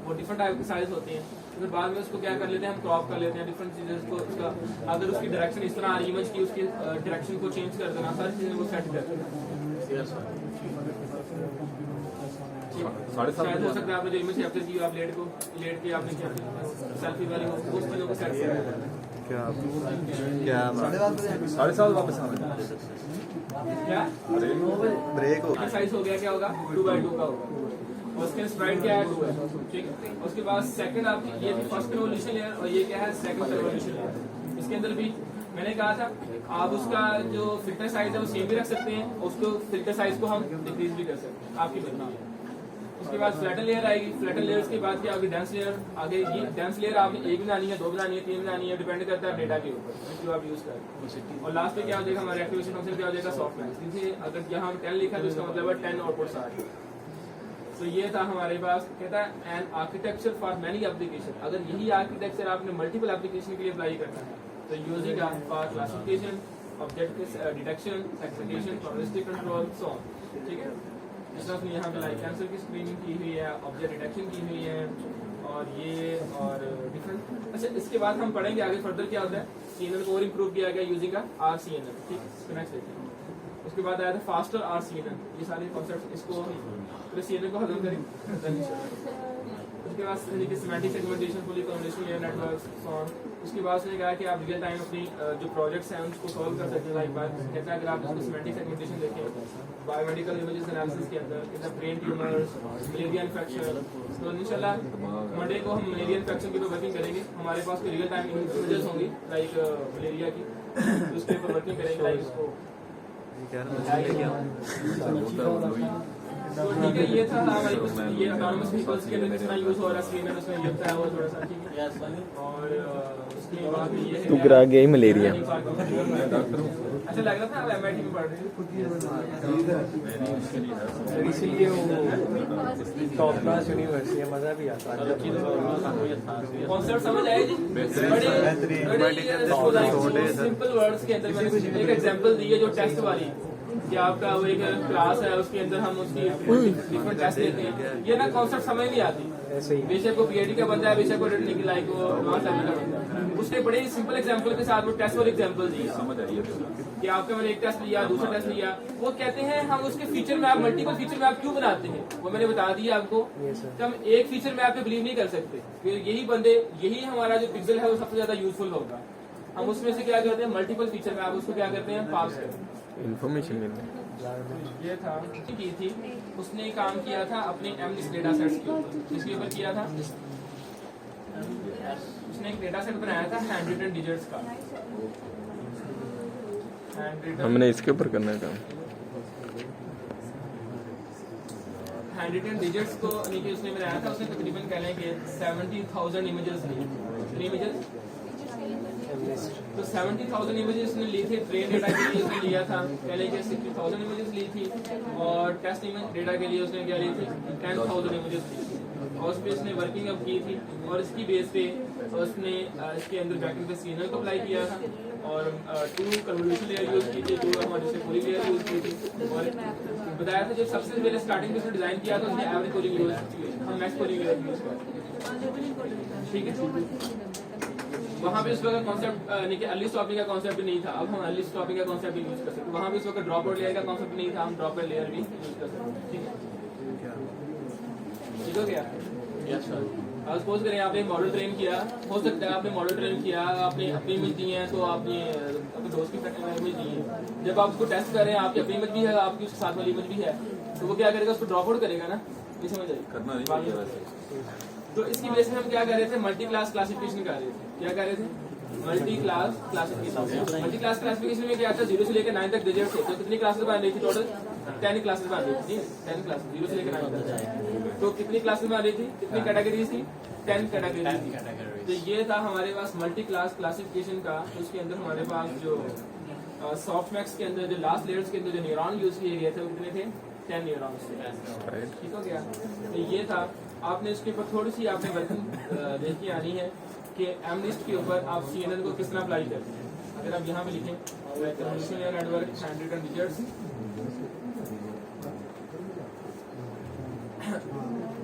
वो डिफरेंट टाइप की साइज होती हैं, फिर बाद में उसको क्या कर लेते हैं हम क्रॉप कर लेते हैं डिफरेंट चीजें को। उसका अगर उसकी डायरेक्शन इस तरह आ रही इमेज की उसकी डायरेक्शन को चेंज कर देना, सारी चीजें वो सेट कर देना। शायद हो सकता है आपने जो इमेज कैप्चर की आप लेट के आपने क्या सेल्फी वाली उस चीजों को सेट कर देना। क्या 7:30 वापस आना क्या ब्रेक हो साइज हो गया, क्या होगा 2x2 का होगा, और उसके स्प्राइट क्या है 2 है, ठीक है। उसके बाद सेकंड आपकी ये थी फर्स्ट कन्वोल्यूशन लेयर और ये क्या है सेकंड कन्वोल्यूशन लेयर। इसके अंदर भी मैंने कहा था आप उसका जो फिल्टर साइज है वो सेम भी रख सकते हैं, उसको फिल्टर साइज को हम डिक्रीज भी कर सकते हैं, आपकी मर्जी है। उसके बाद फ्लैटन लेयर आएगी, फ्लैटन लेयर के बाद क्या होगी डेंस लेयर। आगे ये डेंस लेयर आपने एक बनानी है, 2 बनानी है, 3 बनानी है, डिपेंड करता है डेटा के ऊपर जो आप यूज करें। और लास्ट में क्या हो जाएगा हमारा एक्टिवेशन फंक्शन क्या हो जाएगा सॉफ्ट मैच। जैसे अगर यहाँ 10 लिखा तो इसका मतलब है 10 आउटपुट आ रही है। तो ये था हमारे पास, कहता है an architecture for many application. अगर यही आर्किटेक्चर आपने मल्टीपल एप्लीकेशन के लिए अप्लाई करना है तो using for classification, object detection, aggregation, probabilistic control, so on, ठीक है। जिसमें आपने यहाँ पे लाइक कैंसर की स्क्रीनिंग की हुई है, ऑब्जेक्ट डिटेक्शन की हुई है, और ये और डिफरेंट। अच्छा, इसके बाद हम पढ़ेंगे आगे फर्दर क्या होता है। CNN को और इम्प्रूव किया गया यूजिंग का RCNN, ठीक है। नेक्स्ट देखिए, उसके बाद आया था फास्टर RCNN। ये सारे कॉन्सेप्ट इसको CNN को खत्म करें। उसके बाद semantic segmentation, fully convolution layer networks, so on. उसके बाद उसने कहा कि आप रियल टाइम अपनी जो प्रोजेक्ट्स हैं उनको सॉल्व कर सकते हैं। लाइक बात कहता है अगर आप इसको सिमेंटिक सेगमेंटेशन देखें बायोमेडिकल इमेजेस एनालिसिस के अंदर ब्रेन ट्यूमर्स, मलेरिया इन्फेक्शन, तो इंशाल्लाह मंडे को हम मलेरिया इन्फेक्शन के ऊपर वर्किंग करेंगे। हमारे पास कोई रियल टाइम इमेजेस होंगी लाइक मलेरिया की, उसके ऊपर वर्किंग करेंगे। लाइक उसको तो ठीक है, ये था हमारी कुछ ये ऑटोनमस व्हीकल्स के अंदर कितना यूज हो रहा है स्क्रीन में, उसमें ये बताया हुआ थोड़ा सा, ठीक है। और उसके बाद ये तू गिरा गया ही मलेरिया। अच्छा लग रहा था आप MIT में पढ़ रहे थे, इसीलिए वो टॉप क्लास यूनिवर्सिटी है, मजा भी आता है। कॉन्सेप्ट समझ आए जी? बड़े सिंपल वर्ड्स के अंदर मैंने एक एग्जांपल दी है जो टेस्ट वाली, कि आपका वो एक क्लास है उसके अंदर हम उसकी डिफरेंट टेस्ट लेते हैं। ये ना कॉन्सेप्ट समझ नहीं आती, बेशक वो PhD का बंदा है, बेशक वो लाइक वो एडवांस लेवल का बंदा है, उसने बड़े सिंपल एग्जांपल के साथ वो टेस्ट वाले एग्जांपल दिए। समझ आई कि आपका मैंने एक टेस्ट लिया, दूसरा टेस्ट लिया, वो कहते हैं हम उसके feature map, multiple feature map क्यों बनाते हैं, वो मैंने बता दिया आपको कि हम एक फीचर मैप पे बिलीव नहीं कर सकते। फिर यही हमारा जो पिक्सल है वो सबसे ज्यादा यूजफुल होगा। हम उसमें से क्या करते हैं मल्टीपल फीचर मैप, उसको क्या करते हैं पास करते हैं। इन्फॉर्मेशन लेते हैं। ये था की थी उसने काम किया था अपने MNIST डेटा सेट्स के ऊपर। जिसके ऊपर किया था उसने एक डेटा सेट बनाया था हैंडरिटन डिजिट्स का। हमने इसके ऊपर करना है काम। हैंडरिटन डिजिट्स को नीचे उसने बनाया था। उसने तकरीबन कह लें कि 70,000 इमेजेस ली। तो 70,000 इमेजेस उसने ली थी। ट्रेन डेटा के लिए उसने लिया था पहले के 60,000 इमेजेस ली थी, और टेस्ट डेटा के लिए उसने क्या ली थी 10,000 इमेजेस ली थी, और उस पर उसने वर्किंग अब की थी। और इसकी बेस पे उसने इसके अंदर बैकएंड पे CNN को अप्लाई किया था, और 2 कन्वोल्यूशन लेयर यूज की थी, 2 हमारे से पूरी लेयर यूज की थी। और बताया था जब सबसे पहले स्टार्टिंग में उसने डिजाइन किया था उसने एवरेज पोलिंग यूज की, हम मैक्स पोलिंग यूज करते, ठीक है। वहाँ पे उस वक्त कॉन्सेप्ट नहीं कि अर्ली स्टॉपिंग का कॉन्सेप्ट नहीं था, अब हम अर्ली स्टॉपिंग का कॉन्सेप्ट भी यूज कर सकते हैं। वहाँ पे उस वक्त ड्रॉप आउट लेयर का कॉन्सेप्ट नहीं था, हम ड्रॉप आउट लेयर भी यूज कर सकते हैं, ठीक है। ठीक हो गया। अब सपोज करें आपने मॉडल ट्रेन किया, हो सकता है आपने मॉडल ट्रेन किया, आपने अपनी इमेज दी है, तो आपने आपके दोस्त की फ्रंट इमेज नहीं है, जब आप उसको टेस्ट कर रहे हैं, आपकी अपनी इमेज भी है, आपकी उसके साथ वाली इमेज भी है, तो वो क्या करेगा, उसको ड्रॉप आउट करेगा ना, ये समझ आएगी। करना नहीं चाहिए वैसे। तो इसकी वजह से हम क्या कर रहे थे, मल्टी क्लास क्लासिफिकेशन कर रहे थे। क्या कर रहे थे, multi class classification. Multi class classification में क्या था, 0 से लेकर 9 तक डिजिट थे, तो कितनी क्लासेस बन रही थी टोटल, 10 क्लासेस बन रही थी, 10 क्लास 0 से लेकर 9 तक। तो कितनी क्लासेस बन रही थी, कितनी कैटेगरीज थी, 10 कैटेगरीज। तो ये था हमारे पास मल्टी क्लास क्लासिफिकेशन का। उसके अंदर हमारे पास जो सॉफ्टमैक्स के अंदर जो लास्ट लेयर्स के अंदर जो न्यूरॉन यूज किए गए थे वो कितने थे, 10 न्यूरॉन्स थे। ठीक हो गया। तो ये था, आपने इसके ऊपर थोड़ी सी आपने वर्किंग देख के आनी है कि एमनिस्ट के ऊपर आप CNN को किस तरह अप्लाई करते हैं। अगर आप यहाँ पे लिखें नेटवर्क हैंडरिटन डिजिट्स,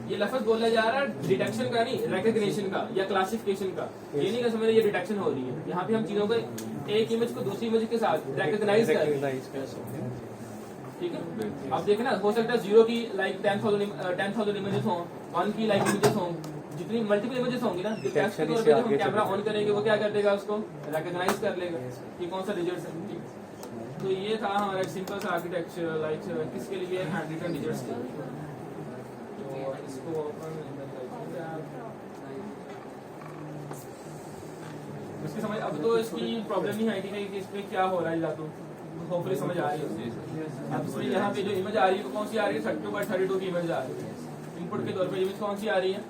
ये लफ्ज बोला जा रहा है डिटेक्शन का नहीं, रिकग्निशन का या क्लासिफिकेशन का। ये नहीं समझ ये डिटेक्शन हो रही है, यहाँ पे हम चीजों को एक इमेज को दूसरी इमेज के साथ रिकग्नाइज कर रहे हैं। ठीक है, आप देखें ना, हो सकता है 0 की लाइक 10,000 इमेजेस हों, 1 की लाइक इमेजेस हों, जितनी मल्टीपल इमेजेस होंगी ना, हम कैमरा ऑन करेंगे वो क्या कर देगा, उसको रिकग्नाइज कर लेगा कि कौन सा डिजिट्स है। तो ये था हमारा एक सिंपल सा आर्किटेक्चर, लाइक किसके लिए, हैंडरिटन डिजिट्स के लिए। तो इसको ओपन इसकी समझ, अब तो इसकी प्रॉब्लम नहीं आएगी कि इसमें क्या हो रहा है, या तो होपफुली समझ आ रही है। अब इसमें यहाँ पे जो इमेज आ रही है वो कौन सी आ रही है, 32x32 की इमेज आ रही है। इनपुट के तौर पे इमेज कौन सी आ रही है,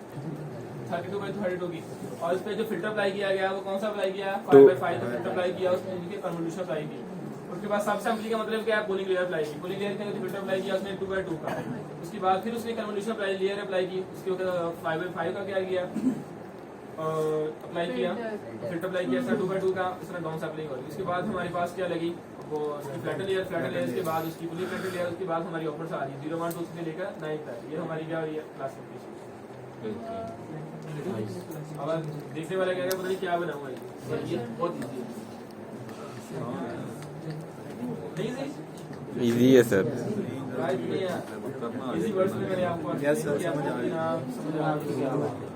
32x32 की। और इस पे जो फिल्टर अप्लाई किया गया वो कौन सा अप्लाई किया, 5x5 का फिल्टर अप्लाई किया, उसमें इनके कन्वोल्यूशन अप्लाई की। उसके बाद सब सैंपलिंग का मतलब क्या है, पोलिंग लेयर अप्लाई की। पोलिंग लेयर के अंदर फिल्टर अप्लाई किया उसने 2x2 का। उसके बाद फिर उसने कन्वोल्यूशन अप्लाई लेयर अप्लाई की, उसके ऊपर 5x5 का क्या किया, अप्लाई किया, फिल्टर अप्लाई किया, 2x2 का, इस तरह डाउन सैंपलिंग होगी। उसके बाद हमारे पास क्या लगी, वो फ्लैटर लेयर के बाद उसकी पुलिंग फ्लैटर लेयर, उसके बाद हमारी ऑफर्स आ रही है 0, 1, 2 से लेकर 9 तक। ये हमारी क्या हो रही है, क्लासिफिकेशन। अब देखने वाला क्या पता नहीं क्या बना हुआ है, ये बहुत इजी है सर। इजी वर्ड्स में मैंने आपको समझ आ रहा है।